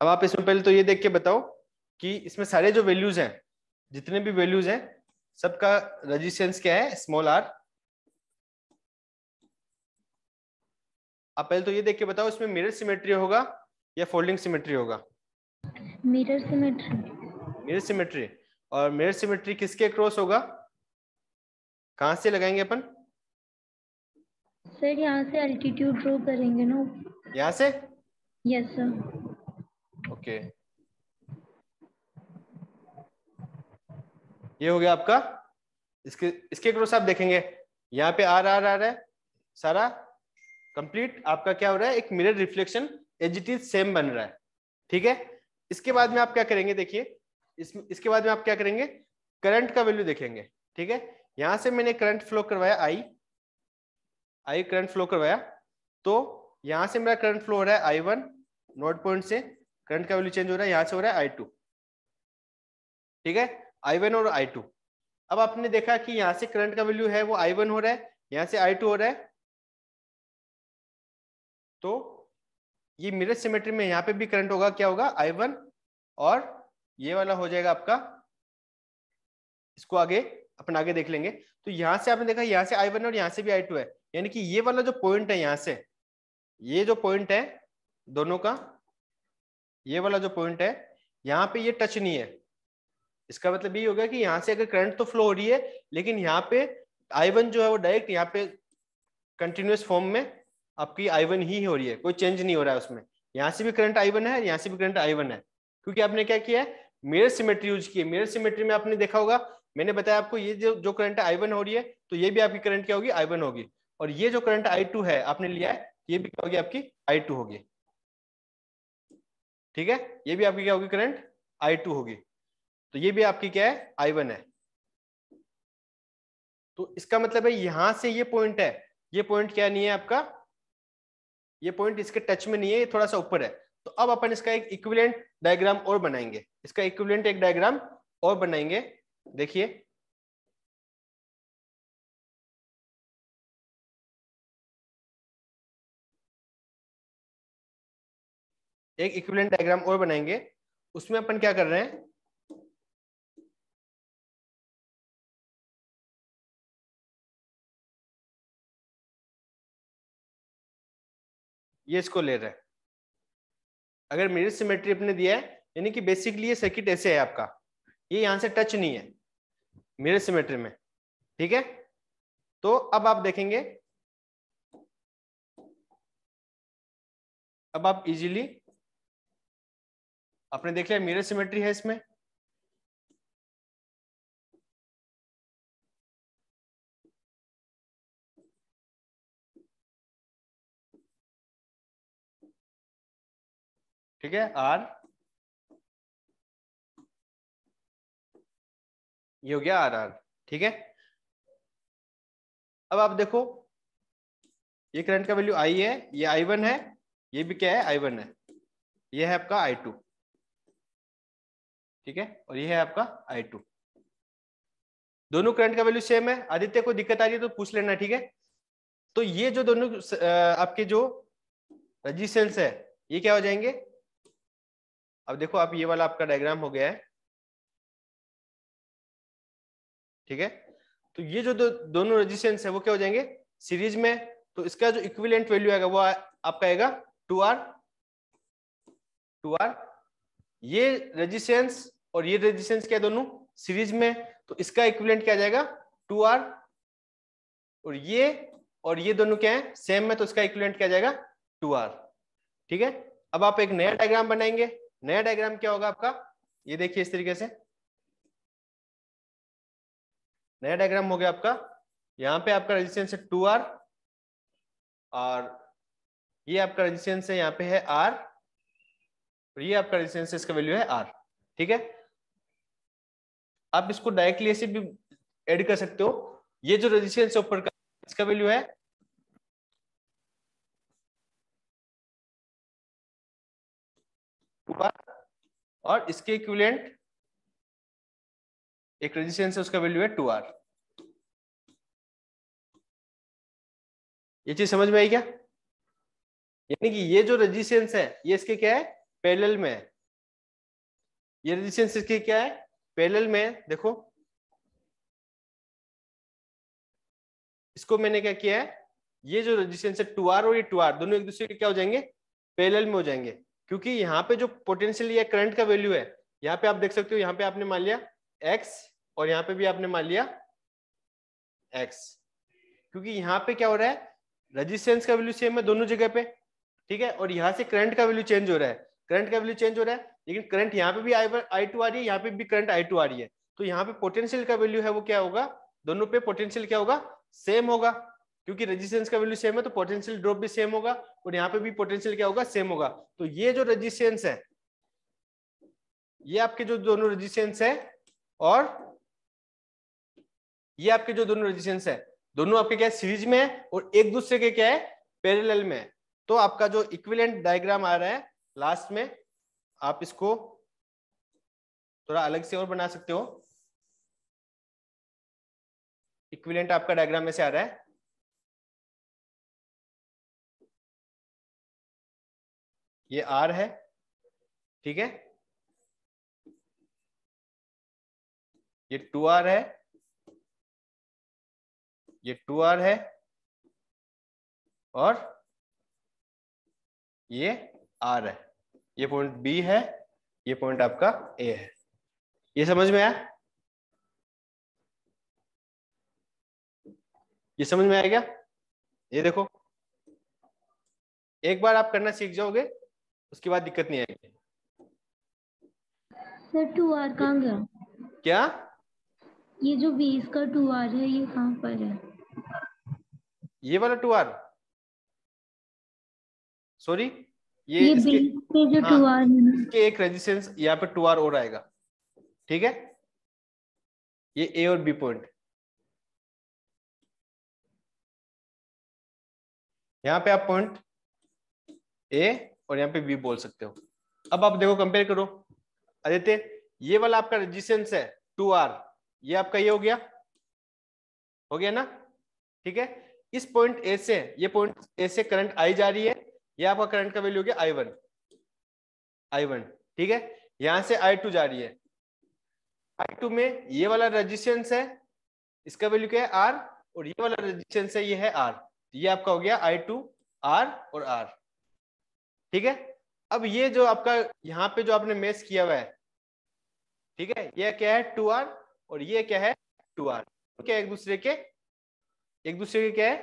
अब आप इसमें पहले तो ये देख के बताओ कि इसमें सारे जो वैल्यूज हैं, जितने भी वैल्यूज हैं, सबका रेजिस्टेंस क्या है, स्मॉल आर। आप पहले तो ये देख के बताओ इसमें मिरर सिमेट्री होगा या फोल्डिंग सिमेट्री होगा? Mirror symmetry. Mirror symmetry. और मिरर सिमेट्री किसके क्रॉस होगा, कहां से लगाएंगे अपन? सर यहाँ से एल्टीट्यूड ड्रॉ करेंगे ना, यहाँ से? Yes sir. ओके, ये हो गया आपका। इसके क्रॉस आप देखेंगे यहाँ पे आर आर आ रहा है, सारा कंप्लीट आपका क्या हो रहा है, एक mirror reflection as it is same बन रहा है, ठीक है। इसके बाद में आप क्या करेंगे, देखिए इसके बाद में आप क्या करेंगे, करंट का वैल्यू देखेंगे, ठीक है। यहां से मैंने करंट फ्लो करवाया, आई करंट फ्लो करवाया, तो यहां से मेरा करंट फ्लो हो रहा है I1 नोड पॉइंट से, करंट का वैल्यू चेंज हो रहा है, यहां से हो रहा है I2, ठीक है, I1 और I2। अब आपने देखा कि यहां से करंट का वैल्यू है वो I1 हो रहा है, यहां से I2 हो रहा है, तो ये मिरर सिमेट्री में यहाँ पे भी करंट होगा, क्या होगा, I1 और ये वाला हो जाएगा आपका, इसको आगे अपन आगे देख लेंगे। तो यहां से आपने देखा यहाँ से I1 और यहाँ से भी I2 है, यानी कि ये वाला जो पॉइंट है यहाँ से, ये जो पॉइंट है दोनों का, ये वाला जो पॉइंट है यहाँ पे ये टच नहीं है। इसका मतलब ये हो गया कि यहाँ से अगर करंट तो फ्लो हो रही है, लेकिन यहाँ पे I1 जो है वो डायरेक्ट यहाँ पे कंटिन्यूअस फॉर्म में आपकी I1 ही हो रही है, कोई चेंज नहीं हो रहा है उसमें। यहाँ से भी करंट I1 है, यहाँ से भी करंट I1 है, क्योंकि आपने क्या किया है, मिरर सिमेट्री यूज की है। मिरर सिमेट्री में आपने देखा होगा, मैंने बताया आपको, ये जो करंट I1 हो रही है, तो ये भी आपकी करंट क्या होगी, I1 होगी। और ये जो करंट I2 है आपने लिया है, ये भी क्या होगी, आपकी I2 होगी। ठीक है, ये भी आपकी क्या होगी, करंट I2 होगी। तो ये भी आपकी क्या है, I1 है। तो इसका मतलब है यहां से ये पॉइंट है, ये पॉइंट क्या नहीं है आपका, ये पॉइंट इसके टच में नहीं है, ये थोड़ा सा ऊपर है। तो अब अपन इसका एक इक्विवेलेंट डायग्राम और बनाएंगे, इसका इक्विवेलेंट एक डायग्राम और बनाएंगे। देखिए, एक इक्विवेलेंट डायग्राम और बनाएंगे, उसमें अपन क्या कर रहे हैं, ये इसको ले रहे हैं। अगर मिरर सिमेट्री अपने दिया है, यानी कि बेसिकली ये सर्किट ऐसे है आपका, ये यहां से टच नहीं है मिरर सिमेट्री में। ठीक है, तो अब आप देखेंगे, अब आप इजीली आपने देख लिया मिरर सिमेट्री है इसमें। ठीक है, आर, ये हो गया आर आर। ठीक है, अब आप देखो, ये करंट का वैल्यू आई है, ये I1 है, ये भी क्या है, I1 है, ये है आपका I2। ठीक है, और ये है आपका I2। दोनों करंट का वैल्यू सेम है। आदित्य को दिक्कत आ रही है तो पूछ लेना। ठीक है, तो ये जो दोनों आपके जो रेजिस्टेंस है, ये क्या हो जाएंगे, अब देखो आप, ये वाला आपका डायग्राम हो गया है। ठीक है, तो ये जो दोनों रेजिस्टेंस है वो क्या हो जाएंगे, सीरीज में। तो इसका जो इक्विवेलेंट वैल्यू आएगा वो आपका आएगा 2R। 2R, ये रेजिस्टेंस और ये रेजिस्टेंस क्या, दोनों सीरीज में, तो इसका इक्विवेलेंट क्या आ जाएगा, 2R। और ये दोनों क्या है, सेम में, तो इसका इक्विवेलेंट क्या आ जाएगा, 2R। ठीक है, अब आप एक नया डायग्राम बनाएंगे। नया डायग्राम क्या होगा आपका, ये देखिए इस तरीके से नया डायग्राम हो गया आपका। यहाँ पे आपका रेजिस्टेंस है 2R, और ये आपका रेजिस्टेंस है यहाँ पे है R, और ये आपका रेजिस्टेंस इसका वैल्यू है R। ठीक है, आप इसको डायरेक्टली ऐसे भी ऐड कर सकते हो। ये जो रेजिस्टेंस है ऊपर का, इसका वैल्यू है 2R, और इसके इक्विवेलेंट एक रेजिस्टेंस है, उसका वैल्यू है 2R। ये चीज समझ में आई क्या, यानी कि ये जो रेजिस्टेंस है ये इसके क्या है, पैरेलल में है। ये रेजिस्टेंस इसके क्या है, पैरेलल में है। देखो, इसको मैंने क्या किया है, ये जो रेजिस्टेंस है 2R और ये 2R दोनों एक दूसरे के क्या हो जाएंगे, पैरेलल में हो जाएंगे। क्योंकि यहाँ पे जो पोटेंशियल या करंट का वैल्यू है, यहाँ पे आप देख सकते हो, यहाँ पे आपने मान लिया X, और यहाँ पे भी आपने मान लिया X। क्योंकि यहाँ पे क्या हो रहा है, रेजिस्टेंस का वैल्यू सेम है दोनों जगह पे। ठीक है, और यहाँ से करंट का वैल्यू चेंज हो रहा है, करंट का वैल्यू चेंज हो रहा है, लेकिन करंट यहाँ पे भी I2 आ रही है, यहाँ पे भी करंट I2 आ रही है। तो यहाँ पे पोटेंशियल का वैल्यू है वो क्या होगा, दोनों पे पोटेंशियल क्या होगा, सेम होगा। क्योंकि रेजिस्टेंस का वैल्यू सेम है तो पोटेंशियल ड्रॉप भी सेम होगा, और यहाँ पे भी पोटेंशियल क्या होगा, सेम होगा। तो ये जो रेजिस्टेंस है, ये आपके जो दोनों रेजिस्टेंस है, और ये आपके जो दोनों रेजिस्टेंस है, दोनों आपके क्या है, सीरीज में है, और एक दूसरे के क्या है, पैरेलल में है। तो आपका जो इक्विवेलेंट डायग्राम आ रहा है लास्ट में, आप इसको थोड़ा अलग से और बना सकते हो। इक्विवेलेंट आपका डायग्राम में से आ रहा है, ये R है। ठीक है, ये 2R है, ये 2R है, और ये R है। ये पॉइंट B है, ये पॉइंट आपका A है। ये समझ में आया? ये समझ में आया क्या? ये देखो, एक बार आप करना सीख जाओगे उसके बाद दिक्कत नहीं आएगी। सर 2R कहाँ गया? क्या? ये जो 20 का 2R है ये कहाँ पर है? ये वाला 2R, सॉरी, ये ये इसके, 20 पे जो हाँ, 2R है ना, इसके एक रेजिस्टेंस यहाँ पे 2R और आएगा, ठीक है? ये A और B पॉइंट, यहाँ पे आप पॉइंट A और यहाँ पे B बोल सकते हो। अब आप देखो, कंपेयर करो आदित्य, ये वाला आपका रेजिस्टेंस है 2R, ये आपका ये हो गया ना, ठीक है? इस पॉइंट A से, ये पॉइंट A से करंट आई जा रही है, ये आपका करंट का वैल्यू हो गया I1, ठीक है? यहां से I2 जा रही है, I2 में ये वाला रेजिस्टेंस है, इसका वैल्यू क्या है R, और ये वाला रेजिस्टेंस है, ये है R। ये आपका हो गया I2 R और R, ठीक है? अब ये जो आपका यहाँ पे जो आपने मेश किया हुआ है, ठीक है, ये क्या है 2R और ये क्या है 2R, क्या एक दूसरे के क्या है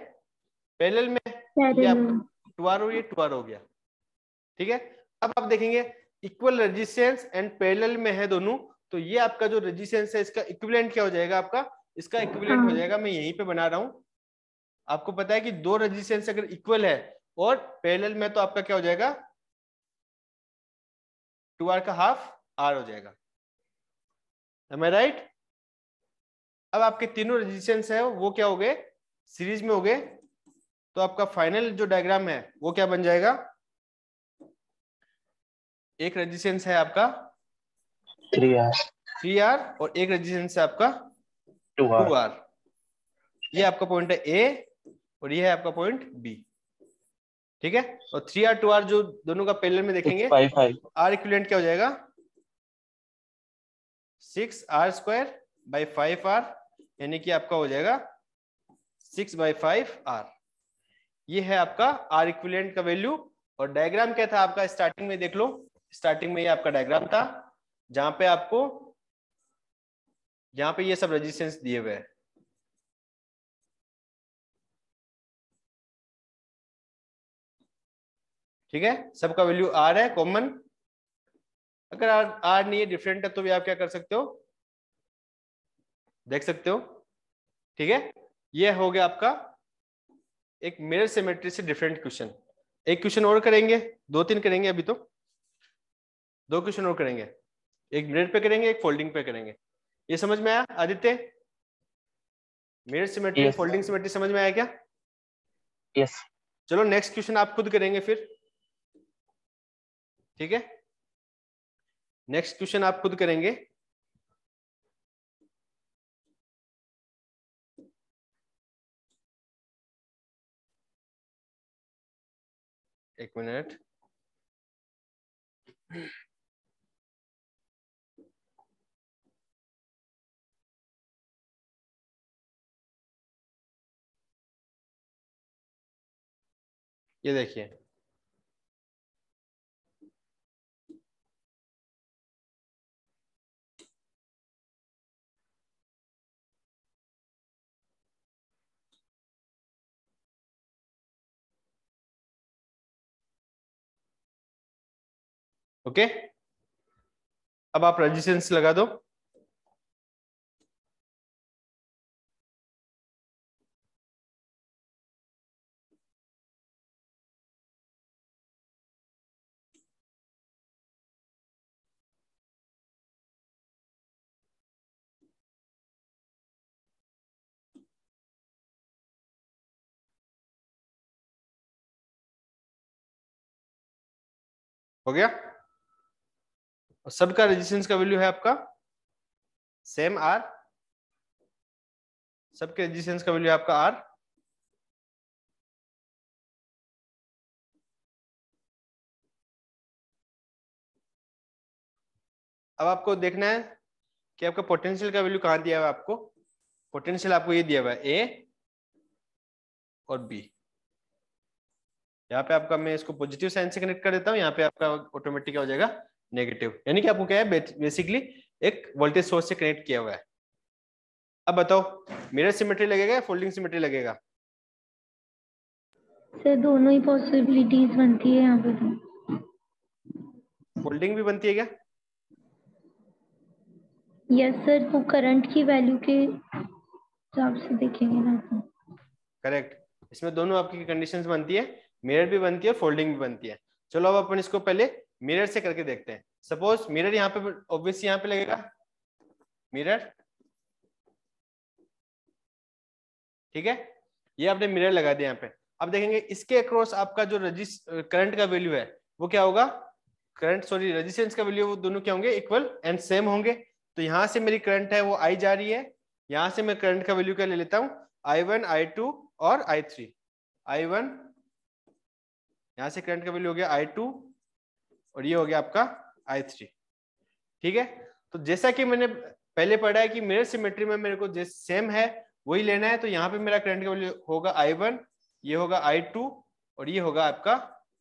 पैरेलल में, ये आपका 2R और ये 2R हो गया, ठीक है? अब आप देखेंगे इक्वल रेजिस्टेंस एंड पैरेलल में है दोनों, तो ये आपका जो रेजिस्टेंस है इसका इक्विवेलेंट क्या हो जाएगा आपका, इसका इक्विवेलेंट हो जाएगा, मैं यहीं पे बना रहा हूं, आपको पता है कि दो रेजिस्टेंस अगर इक्वल है और पैरेलल में, तो आपका क्या हो जाएगा 2R का हाफ R हो जाएगा। Am I right? अब आपके तीनों रेजिस्टेंस है वो क्या हो गए, सीरीज में हो गए, तो आपका फाइनल जो डायग्राम है वो क्या बन जाएगा, एक रेजिस्टेंस है आपका 3R और एक रेजिस्टेंस है आपका 2R। ये आपका पॉइंट है A और ये है आपका पॉइंट B, ठीक है? और 3R 2R जो दोनों का पैरेलल में देखेंगे, R इक्विवेलेंट क्या हो जाएगा 6R² / 5R, यानी कि आपका हो जाएगा 6/5R। ये है आपका R इक्विवेलेंट का वैल्यू। और डायग्राम क्या था आपका, स्टार्टिंग में देख लो, स्टार्टिंग में ये आपका डायग्राम था जहां पे आपको, जहां पे ये सब रेजिस्टेंस दिए हुए हैं, ठीक है? सबका वैल्यू R है कॉमन। अगर R नहीं है, डिफरेंट है, तो भी आप क्या कर सकते हो, देख सकते हो, ठीक है? ये हो गया आपका एक मिरर सिमेट्री से डिफरेंट क्वेश्चन। एक क्वेश्चन और करेंगे, 2-3 करेंगे अभी, तो 2 क्वेश्चन और करेंगे, एक मिरर पे करेंगे, एक फोल्डिंग पे करेंगे। ये समझ में आया Aditya? Mirror symmetry, folding symmetry समझ में आया क्या? यस। चलो नेक्स्ट क्वेश्चन आप खुद करेंगे फिर, ठीक है? नेक्स्ट क्वेश्चन आप खुद करेंगे। एक मिनट, ये देखिए, ओके? अब आप रेजिस्टेंस लगा दो। हो गया? और सबका रेजिस्टेंस का वैल्यू है आपका सेम R, सबके रेजिस्टेंस का वैल्यू है आपका R। अब आपको देखना है कि आपका पोटेंशियल का वैल्यू कहाँ दिया हुआ है आपको, पोटेंशियल आपको ये दिया हुआ है ए और बी। यहाँ पे आपका मैं इसको पॉजिटिव साइन से कनेक्ट कर देता हूँ, यहाँ पे आपका ऑटोमेटिक हो जाएगा नेगेटिव, यानी कि आपको क्या है बेसिकली एक वोल्टेज सोर्स से कनेक्ट किया हुआ है। अब बताओ मिरर सिमेट्री लगेगा या फोल्डिंग सिमेट्री लगेगा? सर दोनों ही पॉसिबिलिटीज बनती है यहाँ पे तो। फोल्डिंग भी बनती है क्या? यस सर, वो करंट की वैल्यू के हिसाब से देखेंगे ना तो। करेक्ट, इसमें दोनों आपकी कंडीशंस बनती है, मिरर भी बनती है फोल्डिंग भी बनती है। चलो अब अपन इसको पहले मिरर से करके देखते हैं। सपोज मिरर यहाँ पे ऑब्वियसली यहाँ पे लगेगा मिरर, ठीक है, ये आपने मिरर लगा दिया यहाँ पे। अब देखेंगे इसके अक्रॉस आपका जो करंट का वैल्यू है वो क्या होगा, रेजिस्टेंस का वैल्यू, वो दोनों क्या होंगे, इक्वल एंड सेम होंगे। तो यहाँ से मेरी करंट है वो आई जा रही है, यहाँ से मैं करंट का वैल्यू क्या ले लेता हूँ, I1 I2 और I3। I1 यहाँ से करंट का वैल्यू हो गया I2 और ये हो गया आपका I3, ठीक है। तो जैसा कि मैंने पहले पढ़ा है कि मिरर सिमेट्री में मेरे को जैसे सेम है वही लेना है, तो यहाँ पे मेरा करंट का वैल्यू होगा I1, ये होगा I2 और ये होगा आपका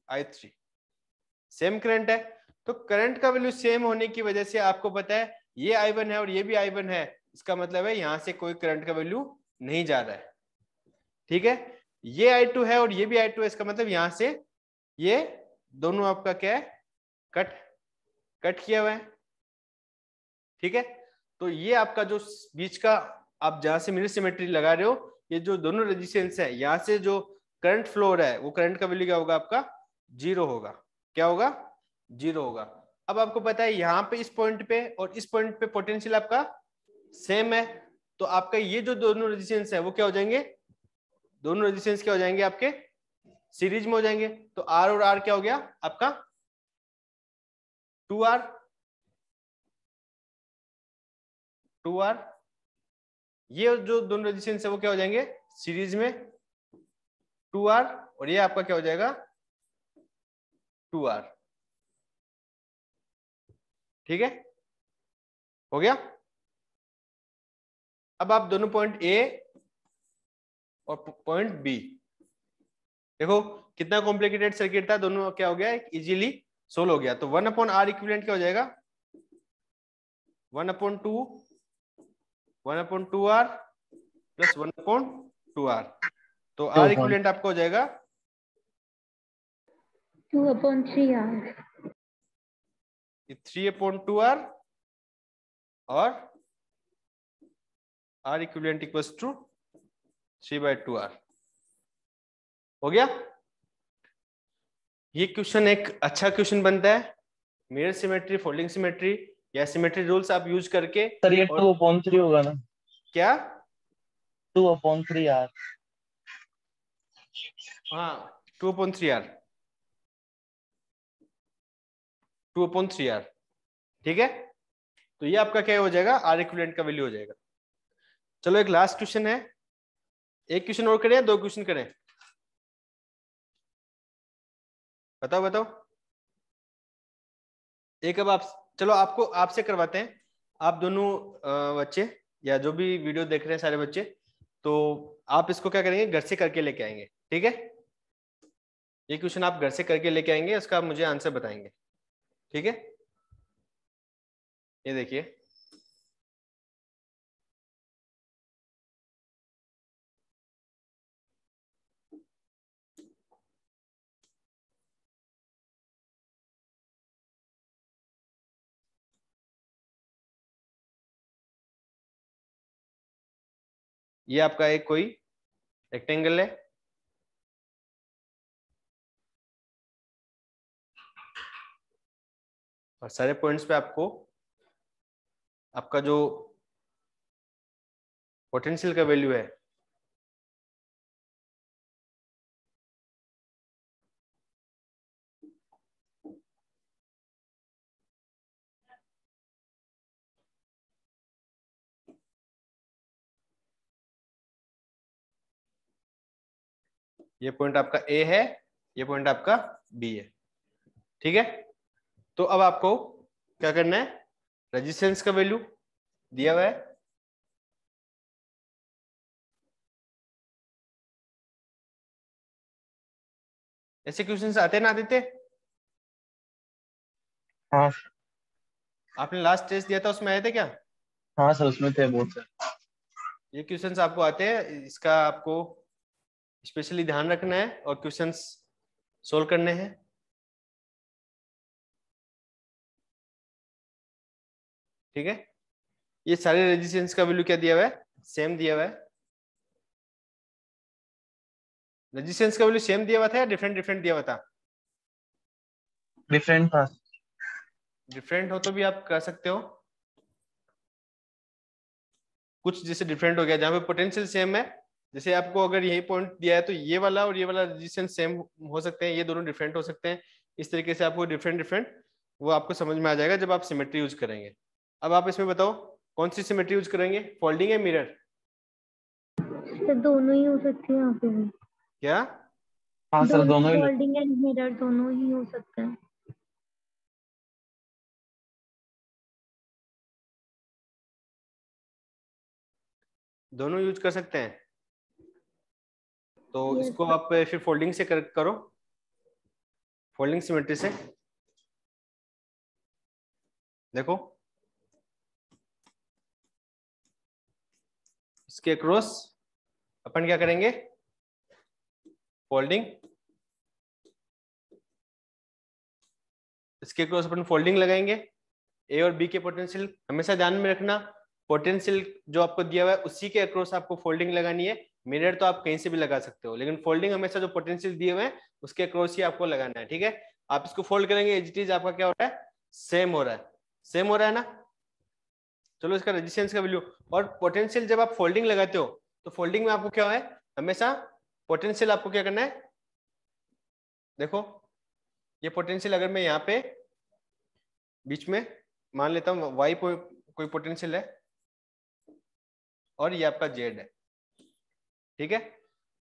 I3, सेम करंट है। तो करंट का वैल्यू सेम होने की वजह से आपको पता है ये I1 है और ये भी I1 है, इसका मतलब है यहाँ से कोई करंट का वैल्यू नहीं जा रहा है, ठीक है। ये I2 है और ये भी I2 है, इसका मतलब यहाँ से ये दोनों आपका क्या है, कट किया हुआ है, ठीक है। तो ये आपका जो बीच का आप जहां से मिरर सिमेट्री लगा रहे हो, ये जो दोनों रेजिस्टेंस है, यहाँ से जो करंट फ्लो हो रहा है वो करंट का वैल्यू क्या होगा आपका, 0 होगा। क्या होगा, 0 होगा। अब आपको पता है यहाँ पे इस पॉइंट पे और इस पॉइंट पे पोटेंशियल आपका सेम है, तो आपका ये जो दोनों रेजिस्टेंस है वो क्या हो जाएंगे, दोनों रेजिस्टेंस क्या हो जाएंगे आपके सीरीज में हो जाएंगे। तो आर और आर क्या हो गया आपका 2R, 2R, ये जो दोनों रेजिस्टेंस है वो क्या हो जाएंगे सीरीज में 2R, और ये आपका क्या हो जाएगा 2R, ठीक है, हो गया। अब आप दोनों पॉइंट A और पॉइंट B देखो कितना कॉम्प्लिकेटेड सर्किट था, दोनों क्या हो गया इजीली सोल्व हो गया। तो 1/R इक्विवेलेंट क्या हो जाएगा 1/2R प्लस 1/2R, तो R इक्विवेलेंट आपको हो जाएगा 2/3R, 3/2R और R equivalent equals to 3/2R। हो गया। ये क्वेश्चन एक अच्छा क्वेश्चन बनता है, मिरर सिमेट्री, फोल्डिंग सिमेट्री या सिमेट्री रूल्स आप यूज करके। सर ये 2/3 होगा ना, क्या 2/3R? हाँ 2/3R, 2/3R, ठीक है। तो ये आपका क्या हो जाएगा, R इक्विवेलेंट का वैल्यू हो जाएगा। चलो एक लास्ट क्वेश्चन है, एक क्वेश्चन और करें या 2 क्वेश्चन करें, बताओ बताओ। एक अब आप, चलो आपको आपसे करवाते हैं, आप दोनों बच्चे या जो भी वीडियो देख रहे हैं सारे बच्चे, तो आप इसको क्या करेंगे घर से करके लेके आएंगे, ठीक है। ये क्वेश्चन आप घर से करके लेके आएंगे, उसका आप मुझे आंसर बताएंगे, ठीक है। ये देखिए ये आपका एक कोई रेक्टेंगल है, और सारे पॉइंट्स पे आपको आपका जो पोटेंशियल का वैल्यू है ये पॉइंट आपका A है, ये पॉइंट आपका B है, ठीक है। तो अब आपको क्या करना है, रेजिस्टेंस का वैल्यू दिया हुआ है। ऐसे क्वेश्चंस आते ना आदित्य? हाँ आपने लास्ट टेस्ट दिया था उसमें आए थे क्या? हाँ सर, उसमें थे बहुत सर। ये क्वेश्चंस आपको आते हैं, इसका आपको स्पेशली ध्यान रखना है और क्वेश्चंस सोल्व करने हैं। ठीक है, ये सारे रेजिस्टेंस का वैल्यू क्या दिया हुआ है? सेम दिया हुआ है। रेजिस्टेंस का वैल्यू सेम दिया हुआ था या डिफरेंट डिफरेंट दिया हुआ था? डिफरेंट था। डिफरेंट हो तो भी आप कर सकते हो। कुछ जैसे डिफरेंट हो गया जहां पे पोटेंशियल सेम है, जैसे आपको अगर यही पॉइंट दिया है तो ये वाला और ये वाला रेजिस्टेंस सेम हो सकते हैं, ये दोनों डिफरेंट हो सकते हैं। इस तरीके से आपको डिफरेंट डिफरेंट वो आपको समझ में आ जाएगा जब आप सिमेट्री यूज करेंगे। अब आप इसमें बताओ कौन सी सिमेट्री यूज करेंगे, फोल्डिंग या मिरर? सर दोनों ही हो सकती है यहाँ पे भी। क्या? हाँ सर, दोनों, दोनों ही फोल्डिंग एंड मिरर दोनों ही हो सकते हैं। दोनों यूज कर सकते हैं, तो यस इसको सर। आप फिर फोल्डिंग से करो, फोल्डिंग सिमेट्री से। देखो इसके अक्रॉस अपन क्या करेंगे, फोल्डिंग। इसके अक्रॉस अपन फोल्डिंग लगाएंगे। ए और बी के पोटेंशियल हमेशा ध्यान में रखना, पोटेंशियल जो आपको दिया हुआ है उसी के अक्रॉस आपको फोल्डिंग लगानी है। मिरर तो आप कहीं से भी लगा सकते हो, लेकिन फोल्डिंग हमेशा जो पोटेंशियल दिए हुए हैं उसके अक्रॉस ही आपको लगाना है। ठीक है, आप इसको फोल्ड करेंगे, एज इट इज आपका क्या हो रहा है, सेम हो रहा है। सेम हो रहा है ना? चलो इसका रेजिस्टेंस का वैल्यू और पोटेंशियल जब आप फोल्डिंग लगाते हो तो फोल्डिंग में आपको क्या है, हमेशा पोटेंशियल आपको क्या करना है। देखो ये पोटेंशियल अगर मैं यहाँ पे बीच में मान लेता हूँ वाई कोई पोटेंशियल है और ये आपका जेड है। ठीक है,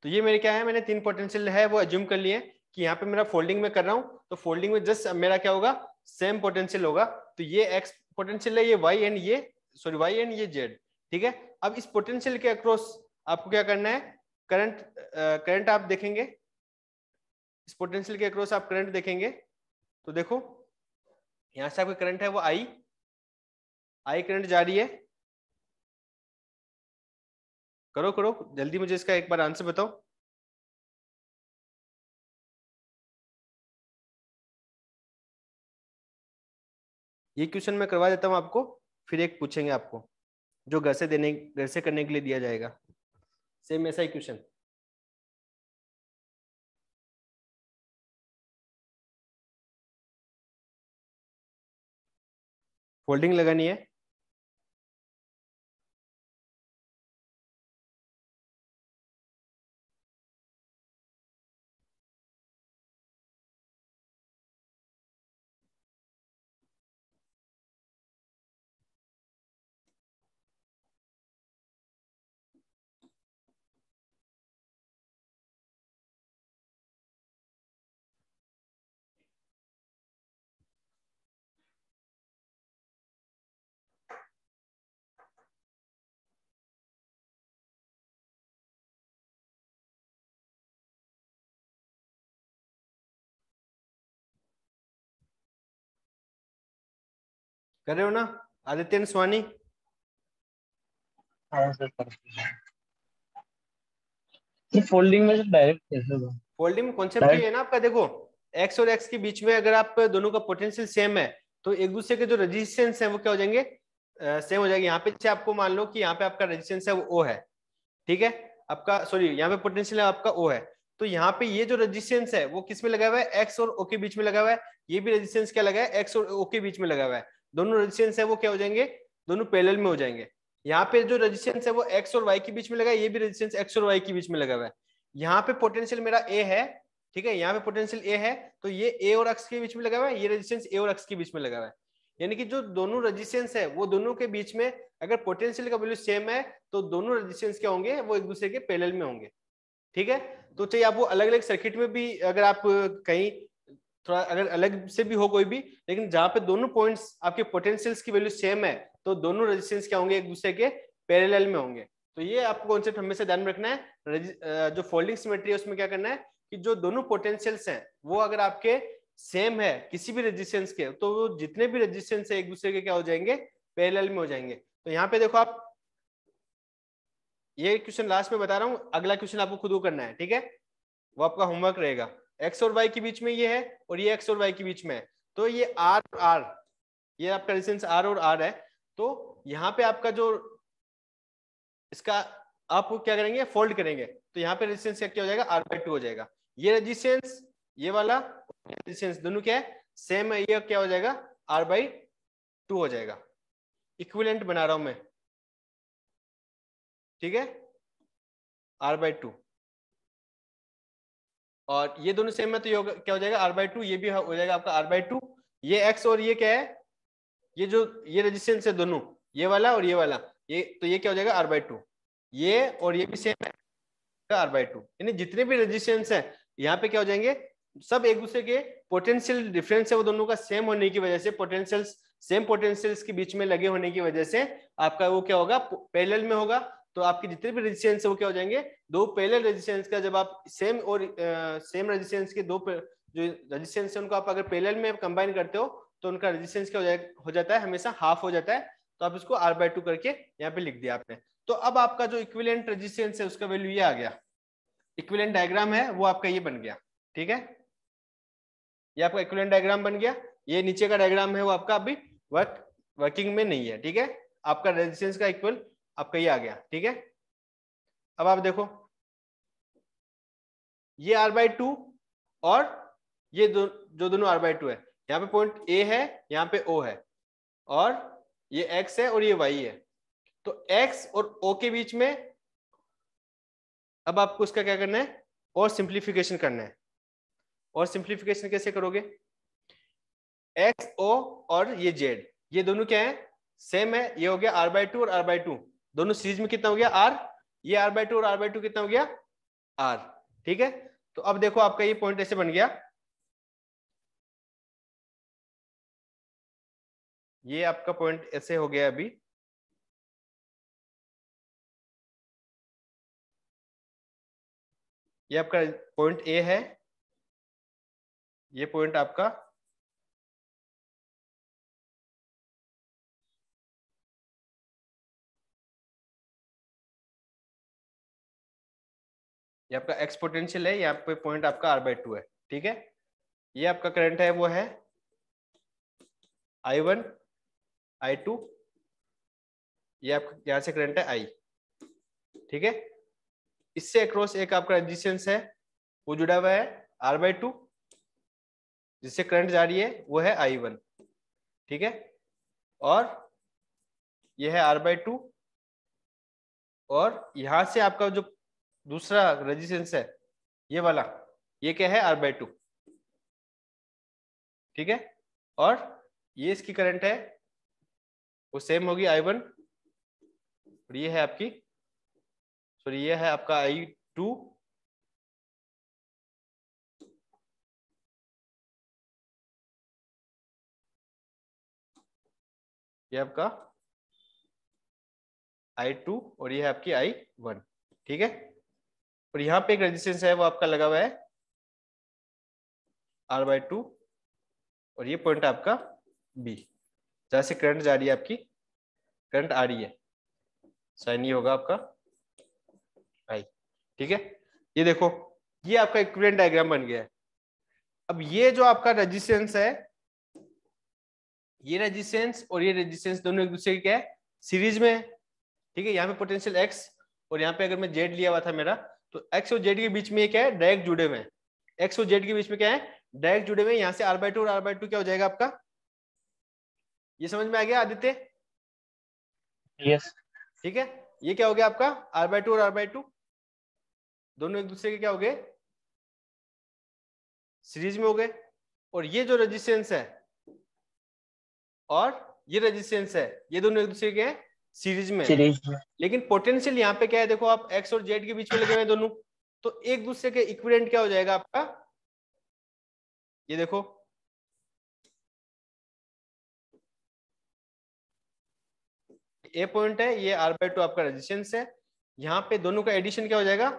तो ये मेरे क्या है, मैंने 3 पोटेंशियल है वो अज्यूम कर लिए कि यहाँ पे मेरा फोल्डिंग में कर रहा हूँ, तो फोल्डिंग में जस्ट मेरा क्या होगा, सेम पोटेंशियल होगा। तो ये एक्स पोटेंशियल है, ये वाई एंड ये सॉरी वाई एंड ये जेड। ठीक है, अब इस पोटेंशियल के अक्रॉस आपको क्या करना है, करंट आप देखेंगे। इस पोटेंशियल के अक्रॉस आप करंट देखेंगे तो देखो यहां से आपका करंट है वो आई करंट जा रही है। करो करो जल्दी, मुझे इसका एक बार आंसर बताओ। ये क्वेश्चन मैं करवा देता हूं आपको, फिर एक पूछेंगे आपको जो घर से करने के लिए दिया जाएगा, सेम ऐसा ही क्वेश्चन। फोल्डिंग लगानी है। कर रहे हो ना आदित्य एंड स्वानी? हाँ सर कर। ये फोल्डिंग में से डायरेक्ट कैसे होगा? फोल्डिंग में कॉन्सेप्ट ये डायरेक्ट। है ना आपका, देखो एक्स और एक्स के बीच में अगर आप दोनों का पोटेंशियल सेम है तो एक दूसरे के जो रेजिस्टेंस है वो क्या हो जाएंगे, सेम हो जाएंगे। यहाँ पे आपको मान लो कि यहाँ पे आपका रेजिस्टेंस है वो ओ है। ठीक है, आपका सॉरी यहाँ पे पोटेंशियल है आपका ओ है, तो यहाँ पे ये जो रेजिस्टेंस है वो किस में लगा हुआ है, एक्स और ओ के बीच में लगा हुआ है। ये भी रेजिस्टेंस क्या लगा है, एक्स और ओ के बीच में लगा हुआ है। दोनों रेजिस्टेंस है वो क्या हो जाएंगे, दोनों पैरेलल में हो जाएंगे। यहाँ पे जो रेजिस्टेंस है वो एक्स और वाई के बीच में लगा है, ये भी रेजिस्टेंस एक्स और वाई के बीच में लगा हुआ है। यहाँ पे पोटेंशियल मेरा ए है, ठीक है, यहाँ पे पोटेंशियल ए है, तो ये ए और एक्स के बीच में लगा हुआ है, ये रेजिस्टेंस ए और एक्स के बीच में लगा हुआ है। यानी कि जो दोनों रेजिस्टेंस है वो दोनों के बीच में अगर पोटेंशियल का वैल्यू सेम है तो दोनों रेजिस्टेंस क्या होंगे, वो एक दूसरे के पैरेलल में होंगे। ठीक है, तो चाहिए आपको अलग अलग सर्किट में भी अगर आप कहीं थोड़ा अगर अलग से भी हो कोई भी, लेकिन जहां पे दोनों पॉइंट्स आपके पोटेंशियल्स की वैल्यू सेम है तो दोनों रेजिस्टेंस क्या होंगे, एक दूसरे के पैरेलल में होंगे। तो ये आपको कॉन्सेप्ट हमेशा ध्यान में रखना है। जो फोल्डिंग सिमेट्री है उसमें क्या करना है कि जो दोनों पोटेंशियल्स हैं वो अगर आपके सेम है किसी भी रेजिस्टेंस के, तो वो जितने भी रेजिस्टेंस है एक दूसरे के क्या हो जाएंगे, पैरेलल में हो जाएंगे। तो यहाँ पे देखो आप, ये क्वेश्चन लास्ट में बता रहा हूँ, अगला क्वेश्चन आपको खुद को करना है, ठीक है, वो आपका होमवर्क रहेगा। एक्स और वाई के बीच में ये है और ये एक्स और वाई के बीच में है, तो ये आर आर, ये आपका रेजिस्टेंस आर और आर है। तो यहाँ पे आपका जो इसका आप क्या करेंगे, फोल्ड करेंगे, तो यहाँ पे रेजिस्टेंस क्या हो जाएगा, R/2 हो जाएगा। ये रेजिस्टेंस, ये वाला रेजिस्टेंस दोनों क्या है, सेम है, ये क्या हो जाएगा, R/2 हो जाएगा। इक्विवेलेंट बना रहा हूं मैं, ठीक है, R/2, और ये दोनों सेम है तो ये क्या हो जाएगा, R/2, ये भी हो जाएगा आपका R/2। ये x और ये क्या है, ये जो ये रेजिस्टेंस है दोनों, ये वाला और ये वाला, ये तो ये क्या हो जाएगा, R/2। ये और ये भी सेम है, R/2। यानी जितने भी रेजिस्टेंस है यहाँ पे क्या हो जाएंगे, सब एक दूसरे के पोटेंशियल डिफरेंस है वो दोनों का सेम होने की वजह से, पोटेंशियल्स सेम पोटेंशियल्स के बीच में लगे होने की वजह से आपका वो क्या होगा, पैरेलल में होगा। तो आपके जितने भी रेजिस्टेंस है वो क्या हो जाएंगे, दो पैरेलल रेजिस्टेंस का, जब आप सेम और सेम रेजिस्टेंस के दो जो रेजिस्टेंस है उनको आप अगर पैरेलल में कंबाइन करते हो तो उनका रेजिस्टेंस क्या हो जाता है, हमेशा हाफ हो जाता है। तो आप इसको R/2 करके यहाँ पे लिख दिया आपने। तो अब आपका जो इक्विवेलेंट रेजिस्टेंस है उसका वैल्यू ये आ गया। इक्विवेलेंट डायग्राम है वो आपका ये बन गया, ठीक है, ये आपका इक्विवेलेंट डायग्राम बन गया। ये नीचे का डायग्राम है वो आपका अभी वर्किंग में नहीं है, ठीक है। आपका रेजिस्टेंस का इक्वल आपका ये आ गया, ठीक है। अब आप देखो, ये R/2 और ये जो दोनों R/2 है, यहाँ पे पॉइंट A है, यहाँ पे O है, और ये X है और ये Y है। तो X और O के बीच में अब आपको उसका क्या करना है, और सिंप्लीफिकेशन करना है। और सिंप्लीफिकेशन कैसे करोगे, एक्स ओ और ये जेड, ये दोनों क्या है, सेम है, ये हो गया R/2 और R/2, दोनों सीरीज में कितना हो गया, R, ये R/2 और R/2 कितना हो गया, R, ठीक है। तो अब देखो आपका ये पॉइंट ऐसे बन गया, ये आपका पॉइंट ऐसे हो गया अभी, ये आपका पॉइंट A है, ये पॉइंट आपका ये आपका एक्स पोटेंशियल है, यहाँ पे पॉइंट आपका R/2 है, ठीक है। ये आपका करंट है वो है I1 I2, ये आपका यहाँ से करंट है I, ठीक है। इससे अक्रॉस एक आपका रेजिस्टेंस है वो जुड़ा हुआ है R/2, जिससे करंट जा रही है वो है I1, ठीक है। और ये है R/2, और यहां से आपका जो दूसरा रेजिस्टेंस है ये वाला, ये क्या है, R/2, ठीक है। और ये इसकी करंट है वो सेम होगी I1, और ये है आपकी, सॉरी ये है आपका I2, ये आपका I2, और ये है आपकी I1, ठीक है। और यहाँ पे एक रेजिस्टेंस है वो आपका लगा हुआ है R/2, और ये पॉइंट आपका B, जहां से करंट जा रही है, आपकी करंट आ रही है, साइन ये होगा आपका I, ठीक है। ये देखो, ये आपका इक्विवेलेंट डायग्राम बन गया है। अब ये जो आपका रेजिस्टेंस है, ये रेजिस्टेंस और ये रेजिस्टेंस दोनों एक दूसरे के क्या है, सीरीज में है, ठीक है। यहाँ पे पोटेंशियल X और यहाँ पे अगर मैं Z लिया हुआ था मेरा, तो X और Z के बीच में ये क्या है, डायरेक्ट जुड़े हुए हैं। X और Z के बीच में क्या है, डायरेक्ट जुड़े हुए हैं। यहाँ से R/2 और R/2 क्या हो जाएगा आपका, ये समझ में आ गया आदित्य, यस। ठीक है। ये क्या हो गया आपका, R/2 और R/2 दोनों एक दूसरे के क्या हो गए, सीरीज में हो गए। और ये जो रेजिस्टेंस है और ये रेजिस्टेंस है, ये दोनों एक दूसरे के हैं सीरीज में। लेकिन पोटेंशियल यहाँ पे क्या है, देखो आप X और Z के बीच में लगे हुए हैं दोनों, तो एक दूसरे के इक्विवेलेंट क्या हो जाएगा आपका, ये देखो, ए पॉइंट है, ये R/2 आपका रेजिस्टेंस है। यहाँ पे दोनों का एडिशन क्या हो जाएगा,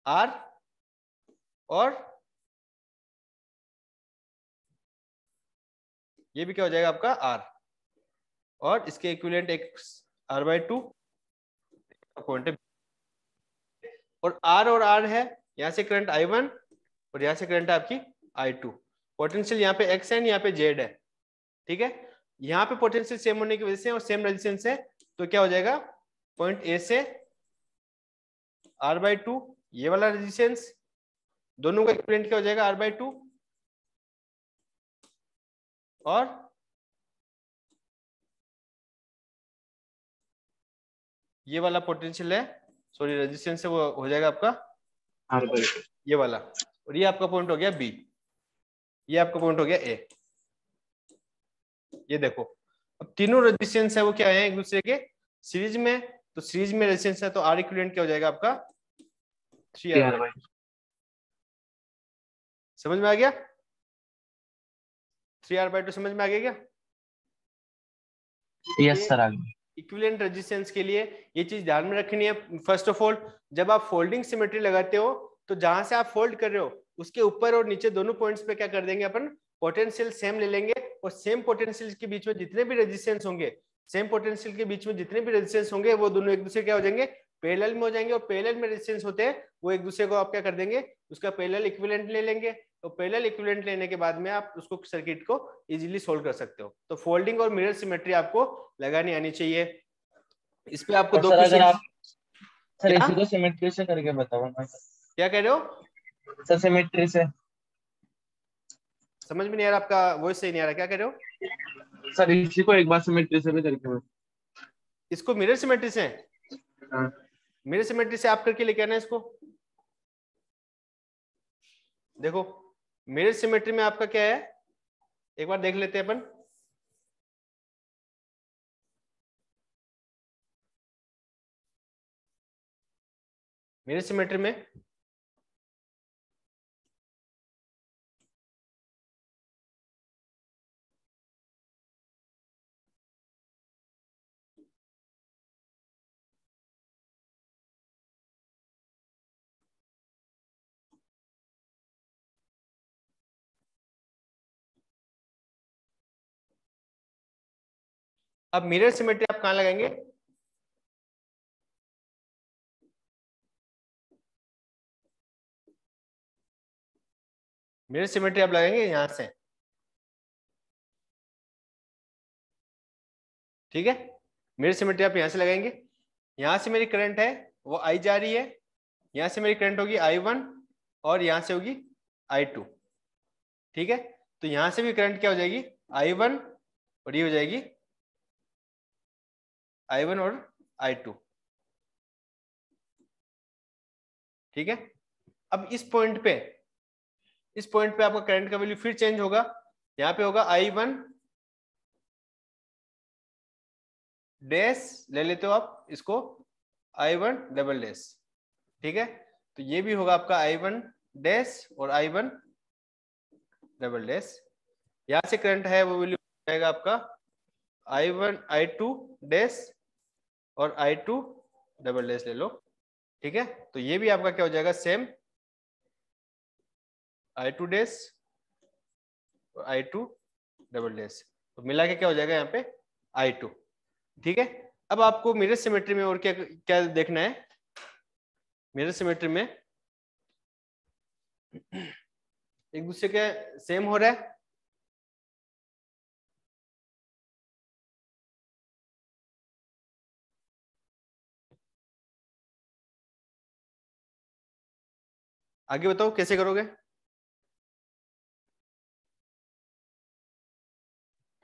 R और ये भी क्या हो जाएगा आपका R, और इसके इक्विवेलेंट एक R/2 पॉइंट है, और R है, यहाँ से करंट I1 और यहाँ से करंट है आपकी I2। पोटेंशियल यहाँ पे X है, यहाँ पे Z है, ठीक है। यहाँ पे पोटेंशियल सेम होने की वजह से और सेम रेजिस्टेंस है, तो क्या हो जाएगा, पॉइंट ए से R/2 ये वाला रेजिस्टेंस, दोनों का इक्विवेलेंट क्या हो जाएगा R/2, और ये वाला पोटेंशियल है, सॉरी रेजिस्टेंस है, वो हो जाएगा आपका R/2 ये वाला, और ये आपका पॉइंट हो गया बी, ये आपका पॉइंट हो गया ए। ये देखो अब तीनों रेजिस्टेंस है वो क्या है, एक दूसरे के सीरीज में, तो सीरीज में रेजिस्टेंस है तो R इक्विवेलेंट क्या हो जाएगा आपका 3R/2। समझ में आ गया, 3R/2 समझ में आ गया क्या? यस सर, आ गया। इक्विवेलेंट रेजिस्टेंस के लिए ये चीज ध्यान में रखनी है। फर्स्ट ऑफ ऑल जब आप फोल्डिंग सिमेट्री लगाते हो तो जहां से आप फोल्ड कर रहे हो उसके ऊपर और नीचे दोनों पॉइंट्स पे क्या कर देंगे, अपन पोटेंशियल सेम ले लेंगे, और सेम पोटेंशियल के बीच में जितने भी रेजिस्टेंस होंगे, सेम पोटेंशियल के बीच में जितने भी रेजिस्टेंस होंगे वो दोनों एक दूसरे क्या हो जाएंगे, पैरेलल में हो जाएंगे, और पैरेलल में रेजिस्टेंस होते हैं वो एक दूसरे को आप क्या कर देंगे, उसका पैरेलल इक्विवेलेंट ले लेंगे, तो पैरेलल इक्विवेलेंट लेने के बाद में आप उसको सर्किट को इजीली सोल्व कर सकते हो। तो फोल्डिंग और मिरर सिमेट्री आपको लगानी आनी चाहिए। इस पे आपको दो सर अगर आप सर क्या? इसी को सिमेट्री से करके बताओ ना। क्या कह रहे हो सर सिमेट्री से समझ में नहीं आ रहा, आपका वॉइस सही नहीं आ रहा, क्या कह रहे हो? सर, इसी को एक बार सिमेट्री से भी करके बताओ। इसको मिरर सिमेट्री से, हाँ। मिरर सिमेट्री से आप करके लेके आना इसको। देखो मिरर सिमेट्री में आपका क्या है, एक बार देख लेते हैं अपन। मिरर सिमेट्री में अब मिरर सिमेट्री आप कहां लगाएंगे, मिरर सिमेट्री आप लगाएंगे यहां से, ठीक है। मिरर सिमेट्री आप यहां से लगाएंगे, यहां से मेरी करंट है वो आई जा रही है, यहां से मेरी करंट होगी I1 और यहां से होगी I2, ठीक है। तो यहां से भी करंट क्या हो जाएगी I1 और ये हो जाएगी I1 और I2, ठीक है। अब इस पॉइंट पे आपका करंट का वैल्यू फिर चेंज होगा, यहाँ पे होगा I1 डैश, ले लेते हो आप इसको I1 डबल डैश, ठीक है। तो ये भी होगा आपका I1 डैश और I1 डबल डैश। यहाँ से करंट है वो वैल्यू जाएगा आपका I1 I2 डैश और I2 डबल डैश ले लो, ठीक है। तो ये भी आपका क्या हो जाएगा सेम I2 डैश और I2 डबल डैश, तो मिला के क्या हो जाएगा यहाँ पे I2, ठीक है। अब आपको मिरर सिमेट्री में और क्या क्या देखना है, मिरर सिमेट्री में एक दूसरे के सेम हो रहा है, आगे बताओ कैसे करोगे।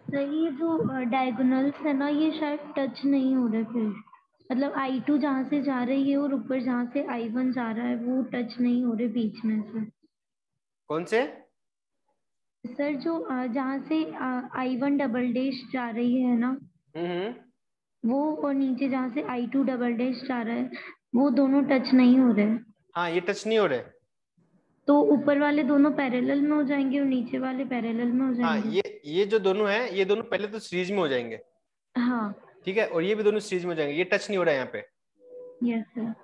ये जो डायगोनल्स है ना, ये शायद टच नहीं हो रहे फिर, मतलब I2 जहाँ से जा रही है और ऊपर जहाँ से I1 जा रहा है वो टच नहीं हो रहे बीच में से। कौन से? सर जो जहाँ से I1 डबल डैश जा रही है ना, वो, और नीचे जहाँ से I2 डबल डैश जा रहा है, वो दोनों टच नहीं हो रहे। हाँ ये टच नहीं हो रहे, तो ऊपर वाले दोनों पैरेलल में हो जाएंगे और नीचे वाले पैरेलल में हो हाँ जाएंगे। ये जो दोनों हैं ये दोनों पहले तो सीरीज में हो जाएंगे, हाँ ठीक है, और ये भी दोनों सीरीज में हो जाएंगे, ये टच नहीं हो रहा है यहाँ पे। Yes sir.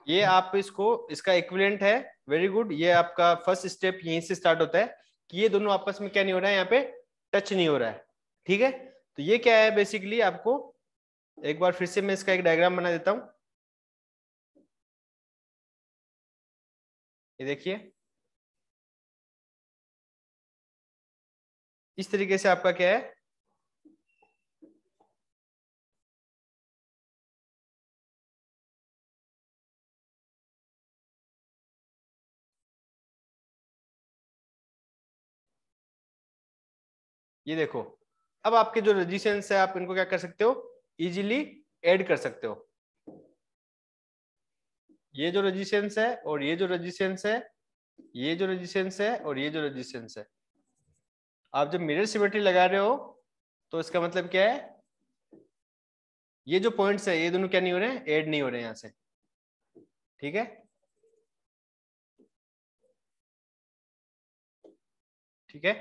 ये आप इसको, इसका इक्विवेलेंट है। वेरी गुड, ये आपका फर्स्ट स्टेप यहीं से स्टार्ट होता है कि ये दोनों आपस में क्या नहीं हो रहा है, यहाँ पे टच नहीं हो रहा है। ठीक है, तो ये क्या है बेसिकली, आपको एक बार फिर से मैं इसका एक डायग्राम बना देता हूं। ये देखिए, इस तरीके से आपका क्या है, ये देखो। अब आपके जो रेजिस्टेंस है, आप इनको क्या कर सकते हो, इजीली ऐड कर सकते हो। ये जो रेजिस्टेंस है और ये जो रेजिस्टेंस है, ये जो रेजिस्टेंस है और ये जो रेजिस्टेंस है, आप जब मिरर सिमेट्री लगा रहे हो तो इसका मतलब क्या है, ये जो पॉइंट्स है ये दोनों क्या नहीं हो रहे हैं, ऐड नहीं हो रहे हैं यहां से। ठीक है, ठीक है।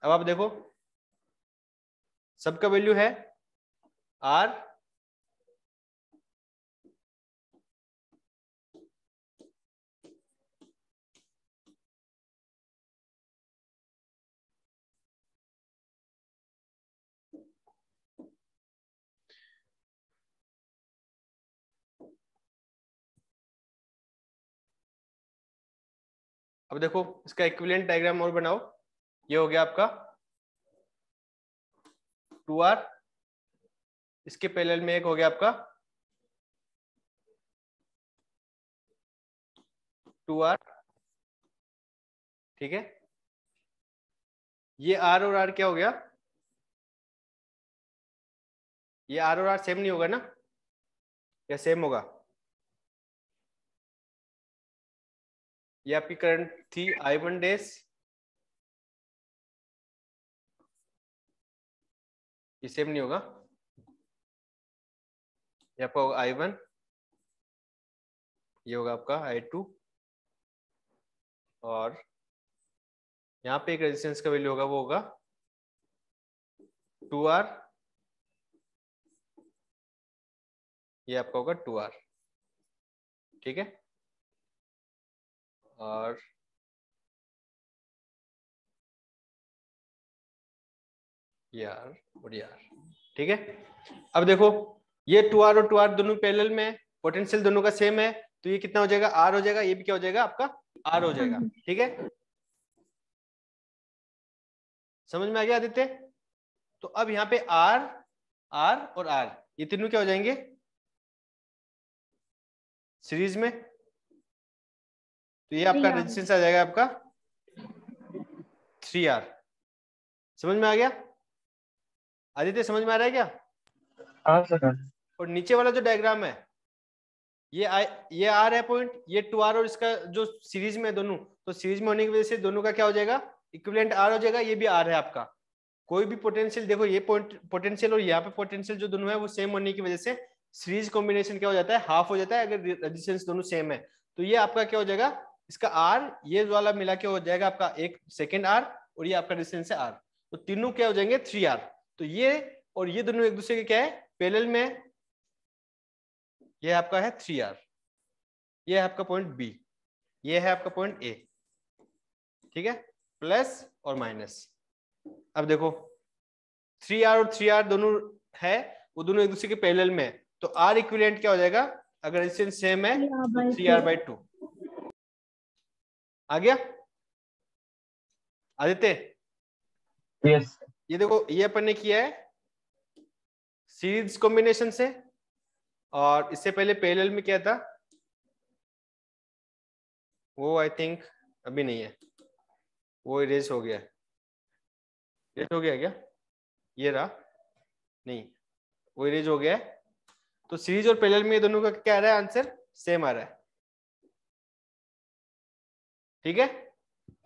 अब आप देखो, सबका वैल्यू है R, अब देखो इसका इक्विवेलेंट डायग्राम और बनाओ। ये हो गया आपका 2R, इसके पैरेलल में एक हो गया आपका 2R। ठीक है, ये R और R क्या हो गया, ये R और R सेम नहीं होगा ना, या सेम होगा? ये आपकी करंट थी I1 डैश, ये सेम नहीं होगा। ये आपका होगा I1, ये होगा आपका I2, और यहाँ पे एक रेजिस्टेंस का वैल्यू होगा, वो होगा 2R, ये आपका होगा 2R। ठीक है, और ये R और ये R। ठीक है, अब देखो ये 2R और 2R दोनों पैरेलल में, पोटेंशियल दोनों का सेम है, तो ये कितना हो जाएगा, R हो जाएगा, ये भी क्या हो जाएगा आपका R हो जाएगा। ठीक है, समझ में आ गया आदित्य? तो अब यहाँ पे R, R और R ये तीनों क्या हो जाएंगे सीरीज में, तो ये आपका रेजिस्टेंस आ जाएगा आपका 3R। समझ में आ गया आदित्य, समझ में आ रहा है क्या? हाँ सर। और नीचे वाला जो डायग्राम है, ये R है पॉइंट, ये 2R, और इसका जो सीरीज में दोनों, तो सीरीज में होने की वजह से दोनों का क्या हो जाएगा, इक्विवेलेंट R हो जाएगा। ये भी R है आपका, कोई भी पोटेंशियल देखो, ये पोटेंशियल और यहाँ पे पोटेंशियल जो दोनों है वो सेम होने की वजह से सीरीज कॉम्बिनेशन क्या हो जाता है, हाफ हो जाता है अगर रेजिस्टेंस दोनों सेम है। तो ये आपका क्या हो जाएगा, इसका R ये वाला मिला के हो जाएगा आपका एक सेकेंड R, और ये आपका रेजिस्टेंस है R, तो तीनों क्या हो जाएंगे 3R। तो ये और ये दोनों एक दूसरे के क्या है, पैरेलल में। ये आपका है 3R, ये है आपका पॉइंट B, ये है आपका पॉइंट A। ठीक है, प्लस और माइनस। अब देखो 3R और 3R दोनों है, वो दोनों एक दूसरे के पैरेलल में है, तो R इक्विवेलेंट क्या हो जाएगा, अगर रेजिस्टेंस सेम है तो 3R/2 आ गया आदित्य? यस। ये देखो, ये अपन ने किया है सीरीज कॉम्बिनेशन से, और इससे पहले पैरेलल में क्या था, वो आई थिंक अभी नहीं है, वो इरेज हो गया है। इरेज हो गया क्या, ये रहा नहीं, वो इरेज हो गया है। तो सीरीज और पैरेलल में दोनों का क्या आ रहा है, आंसर सेम आ रहा है। ठीक है,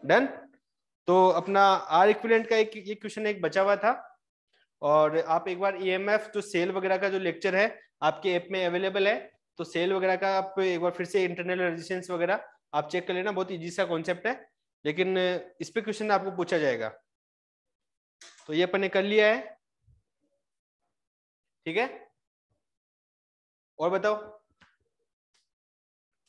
डन। तो अपना R इक्विवेलेंट का एक ये क्वेश्चन एक बचा हुआ था, और आप एक बार EMF जो सेल वगैरह का जो लेक्चर है आपके ऐप में अवेलेबल है, तो सेल वगैरह का आप एक बार फिर से इंटरनल रेजिस्टेंस वगैरह आप चेक कर लेना, बहुत इजी सा कॉन्सेप्ट है, लेकिन इस पे क्वेश्चन आपको पूछा जाएगा। तो ये अपन ने कर लिया है। ठीक है, और बताओ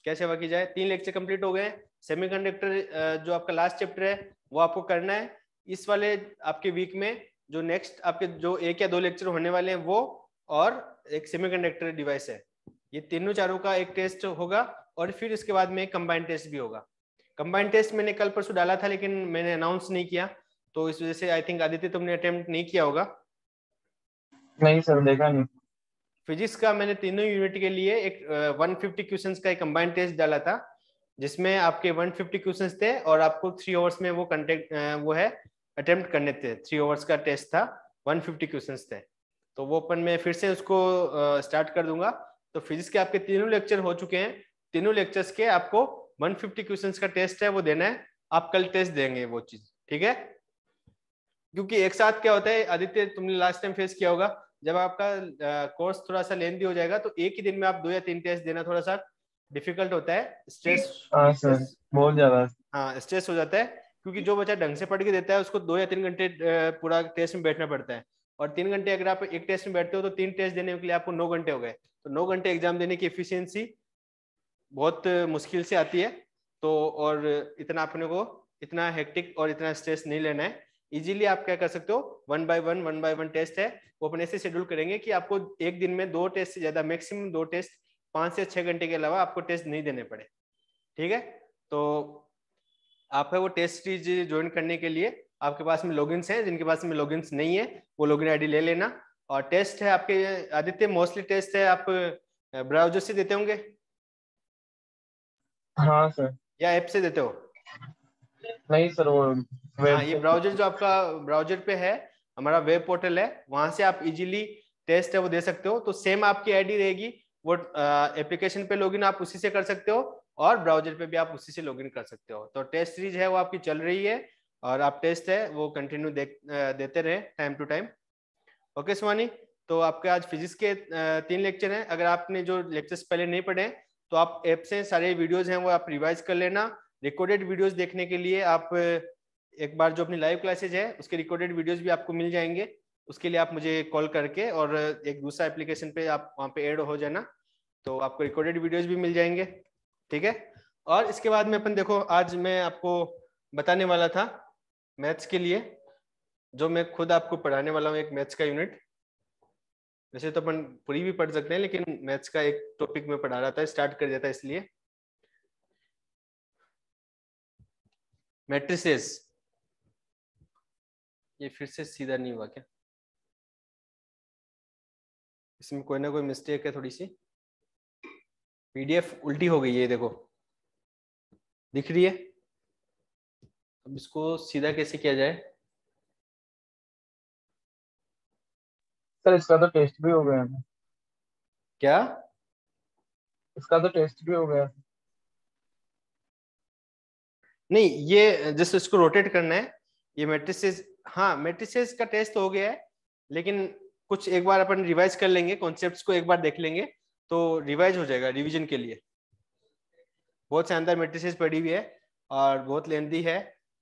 क्या सेवा की जाए। 3 लेक्चर कंप्लीट हो गए। सेमीकंडक्टर जो आपका लास्ट चैप्टर है वो आपको करना है इस वाले आपके वीक में। जो नेक्स्ट आपके जो 1 या 2 लेक्चर होने वाले हैं वो, और एक सेमीकंडक्टर डिवाइस है, ये तीनों चारों का एक टेस्ट होगा। और फिर इसके बाद में एक कंबाइंड टेस्ट भी होगा। कंबाइंड टेस्ट मैंने कल परसों डाला था लेकिन मैंने अनाउंस नहीं किया, तो इस वजह से आई थिंक आदित्य तुमने अटेम्प्ट नहीं किया होगा। नहीं सर, देखा नहीं। फिजिक्स का मैंने तीनों यूनिट के लिए एक 150 क्वेश्चंस का एक कंबाइंड टेस्ट डाला था, जिसमें आपके 150 क्वेश्चंस थे और आपको 3 आवर्स में वो वो है अटेम्प्ट करने थे। 3 आवर्स का टेस्ट था, 150 क्वेश्चंस थे। तो वो अपन मैं फिर से उसको स्टार्ट कर दूंगा। तो फिजिक्स के आपके तीनों लेक्चर हो चुके हैं। तीनों लेक्चर्स के आपको 150 क्वेश्चंस का टेस्ट है वो देना है। आप कल टेस्ट देंगे वो चीज, ठीक है। क्योंकि एक साथ क्या होता है आदित्य, तुमने लास्ट टाइम फेस किया होगा, जब आपका कोर्स थोड़ा सा लेंथी हो जाएगा तो एक ही दिन में आप 2 या 3 टेस्ट देना थोड़ा सा डिफिकल्ट होता है। स्ट्रेस, हाँ सर, बहुत ज्यादा। हाँ स्ट्रेस हो जाता है। क्योंकि जो बच्चा ढंग से पढ़ के देता है उसको 2 या 3 घंटे पूरा टेस्ट में बैठना पड़ता है। और 3 घंटे अगर आप एक टेस्ट में बैठते हो तो 3 टेस्ट देने के लिए आपको 9 घंटे हो गए। तो 9 घंटे एग्जाम देने की एफिशिएंसी बहुत मुश्किल से आती है। तो और इतना अपने को इतना हेक्टिक और इतना स्ट्रेस नहीं लेना है। इजीली आप क्या कर सकते हो, 1 बाय 1 टेस्ट है वो अपने से शेड्यूल करेंगे कि आपको एक दिन में 2 टेस्ट से ज्यादा, मैक्सिमम 2 टेस्ट 5 से 6 घंटे के अलावा आपको टेस्ट नहीं देने पड़े, ठीक है। तो आप है वो टेस्ट सीरीज ज्वाइन करने के लिए आपके पास में लॉगिन्स हैं, जिनके पास में लॉगिन्स नहीं है वो लॉगिन आईडी ले लेना। और टेस्ट है आपके आदित्य, मोस्टली टेस्ट है आप ब्राउजर से देते होंगे हाँ सर। या ऐप से देते हो? नहीं सर, वो हाँ, ये ब्राउजर जो आपका ब्राउजर पे है, हमारा वेब पोर्टल है, वहां से आप इजीली टेस्ट है वो दे सकते हो। तो सेम आपकी आईडी रहेगी, वो एप्लीकेशन पे लॉगिन आप उसी से कर सकते हो और ब्राउजर पे भी आप उसी से लॉगिन कर सकते हो। तो टेस्ट सीरीज है वो आपकी चल रही है और आप टेस्ट है वो कंटिन्यू देते रहे time to time. Okay Shivani, तो आपके आज फिजिक्स के 3 लेक्चर हैं। अगर आपने जो लेक्चर्स पहले नहीं पढ़े तो आप ऐप से सारे वीडियोज हैं वो आप रिवाइज कर लेना। रिकॉर्डेड वीडियोस देखने के लिए आप एक बार जो अपनी लाइव क्लासेज है उसके रिकॉर्डेड वीडियोस भी आपको मिल जाएंगे। उसके लिए आप मुझे कॉल करके और एक दूसरा एप्लीकेशन पे आप वहाँ पे ऐड हो जाना, तो आपको रिकॉर्डेड वीडियोस भी मिल जाएंगे, ठीक है। और इसके बाद में अपन देखो, आज मैं आपको बताने वाला था मैथ्स के लिए, जो मैं खुद आपको पढ़ाने वाला हूँ, एक मैथ्स का यूनिट। वैसे तो अपन पूरी भी पढ़ सकते हैं लेकिन मैथ्स का एक टॉपिक में पढ़ा रहा था, स्टार्ट कर दिया था इसलिए। मैट्रिसेस, ये फिर से सीधा नहीं हुआ क्या? इसमें कोई ना कोई मिस्टेक है थोड़ी सी, पीडीएफ उल्टी हो गई है, देखो दिख रही है। अब इसको सीधा कैसे किया जाए? सर, इसका तो टेस्ट भी हो गया। क्या? इसका तो टेस्ट भी हो गया। नहीं, ये जस्ट इसको रोटेट करना है, ये मैट्रिसेस। हाँ, मैट्रिसेस का टेस्ट हो गया है, लेकिन कुछ एक बार अपन रिवाइज कर लेंगे, कॉन्सेप्ट्स को एक बार देख लेंगे तो रिवाइज हो जाएगा रिवीजन के लिए। बहुत शानदार मैट्रिसेस पढ़ी हुई है और बहुत लेंथी है,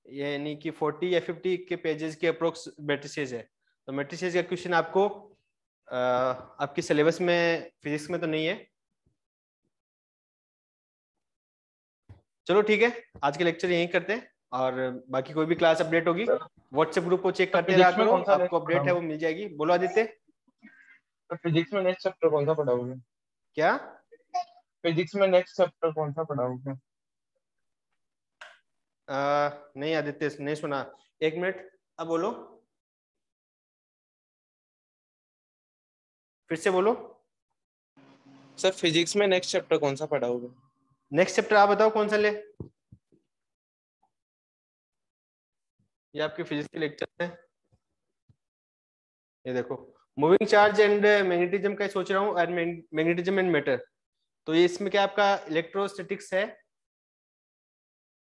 यानी कि 40 या 50 के पेजेस के अप्रोक्स मैट्रिसेस है। तो मैट्रिसेस का क्वेश्चन आपको आपकी सिलेबस में फिजिक्स में तो नहीं है। चलो ठीक है, आज के लेक्चर यहीं करते हैं और बाकी कोई भी क्लास अपडेट होगी व्हाट्सएप ग्रुप को चेक करते रहा करो, आपको अपडेट है वो मिल जाएगी। बोलो आदित्य। फिजिक्स में नेक्स्ट चैप्टर कौन सा पढ़ाओगे? क्या फिजिक्स में नेक्स्ट चैप्टर कौन सा पढ़ाओगे? नहीं आदित्य, नहीं सुना, 1 मिनट, अब बोलो, फिर से बोलो। सर फिजिक्स में नेक्स्ट चैप्टर कौन सा पढ़ाओगे? नेक्स्ट चैप्टर आप बताओ कौन सा ले। ये आपके फिजिक्स के लेक्चर हैं, ये देखो, मूविंग चार्ज एंड मैग्नेटिज्म का सोच रहा हूँ, और मैग्नेटिज्म एंड मैटर। तो ये इसमें क्या आपका इलेक्ट्रोस्टैटिक्स है,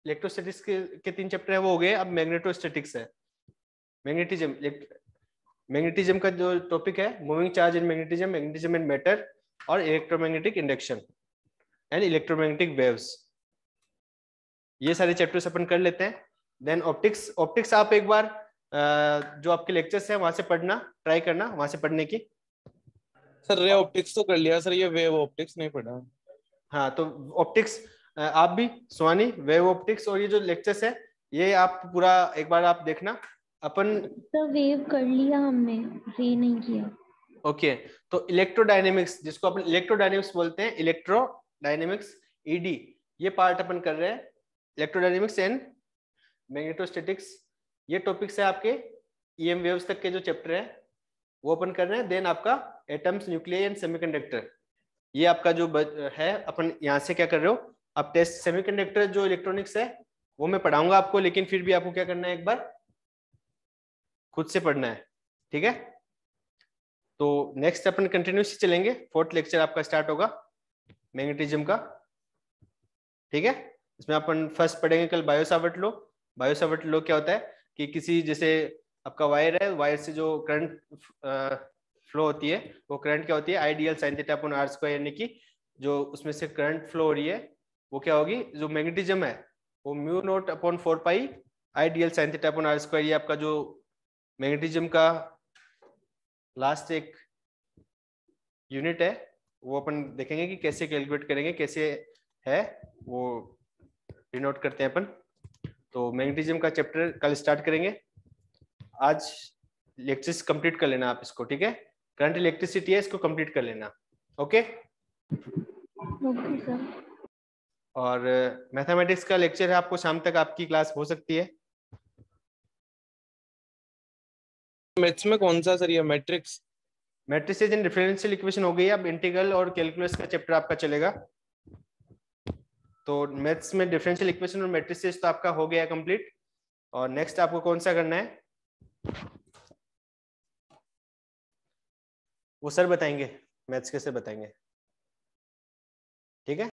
इलेक्ट्रोस्टैटिक्स के 3 चैप्टर है वो हो गए। अब मैग्नेटोस्टैटिक्स है, मैग्नेटिज्म का जो टॉपिक है, moving charge and magnetism, magnetism and matter, और electromagnetic induction and electromagnetic waves, ये सारे चैप्टर्स अपन कर लेते हैं। देन ऑप्टिक्स आप एक बार जो आपके लेक्चर्स हैं वहां से पढ़ना, ट्राई करना वहां से पढ़ने की। सर रे ऑप्टिक्स तो कर लिया सर, ये वेव ऑप्टिक्स नहीं पढ़ा। हाँ तो ऑप्टिक्स आप भी स्वानी, वेव ऑप्टिक्स और ये जो लेक्चर्स है ये आप पूरा एक बार आप देखना अपन। सर वेव कर लिया हमने, रे नहीं किया। ओके तो इलेक्ट्रोडायनेमिक्स, जिसको अपन इलेक्ट्रोडायनेमिक्स बोलते हैं, इलेक्ट्रोडायनेमिक्स ईडी, ये पार्ट अपन कर रहे हैं। इलेक्ट्रोडायनेमिक्स एंड मैग्नेटोस्टैटिक्स, ये टॉपिक्स है आपके ईएम वेव्स तक के जो चैप्टर है वो अपन कर रहे हैं। देन आपका एटम्स, न्यूक्लियस एंड सेमीकंडक्टर, ये आपका जो है अपन यहाँ से क्या कर रहे हो आप टेस्ट। सेमीकंडक्टर जो इलेक्ट्रॉनिक्स है वो मैं पढ़ाऊंगा आपको, लेकिन फिर भी आपको क्या करना है, एक बार खुद से पढ़ना है, ठीक है। तो नेक्स्ट अपन कंटिन्यूस चलेंगे, 4th लेक्चर आपका स्टार्ट होगा मैग्नेटिज्म का, ठीक है। इसमें अपन फर्स्ट पढ़ेंगे कल Biot Savart law. Biot Savart law क्या होता है कि किसी, जैसे आपका वायर है, वायर से जो करंट फ्लो होती है वो करंट क्या होती है, I dl sine theta upon R square, यानी कि जो उसमें से करंट फ्लो हो रही है वो क्या होगी, जो मैग्नेटिज्म है वो mu naught upon 4 pi I dl sine theta upon R square. ये आपका जो मैग्नेटिज्म का लास्ट एक यूनिट है वो अपन देखेंगे कि कैसे कैलकुलेट करेंगे, कैसे है वो डिनोट करते हैं अपन। तो मैग्नेटिज्म का चैप्टर कल स्टार्ट करेंगे। आज लेक्चर्स कंप्लीट कर लेना आप इसको, ठीक है। करंट इलेक्ट्रिसिटी है, इसको कंप्लीट कर लेना, ओके। Okay sir. और मैथमेटिक्स का लेक्चर है आपको शाम तक, आपकी क्लास हो सकती है। मैथ्स में कौन सा सर ये matrix? Matrices and differential equation हो गई, अब इंटीग्रल और कैलकुलस का चैप्टर आपका चलेगा। तो मैथ्स में डिफरेंशियल इक्वेशन और मैट्रिसेस तो आपका हो गया कंप्लीट। और नेक्स्ट आपको कौन सा करना है वो सर बताएंगे, मैथ्स कैसे बताएंगे, ठीक है।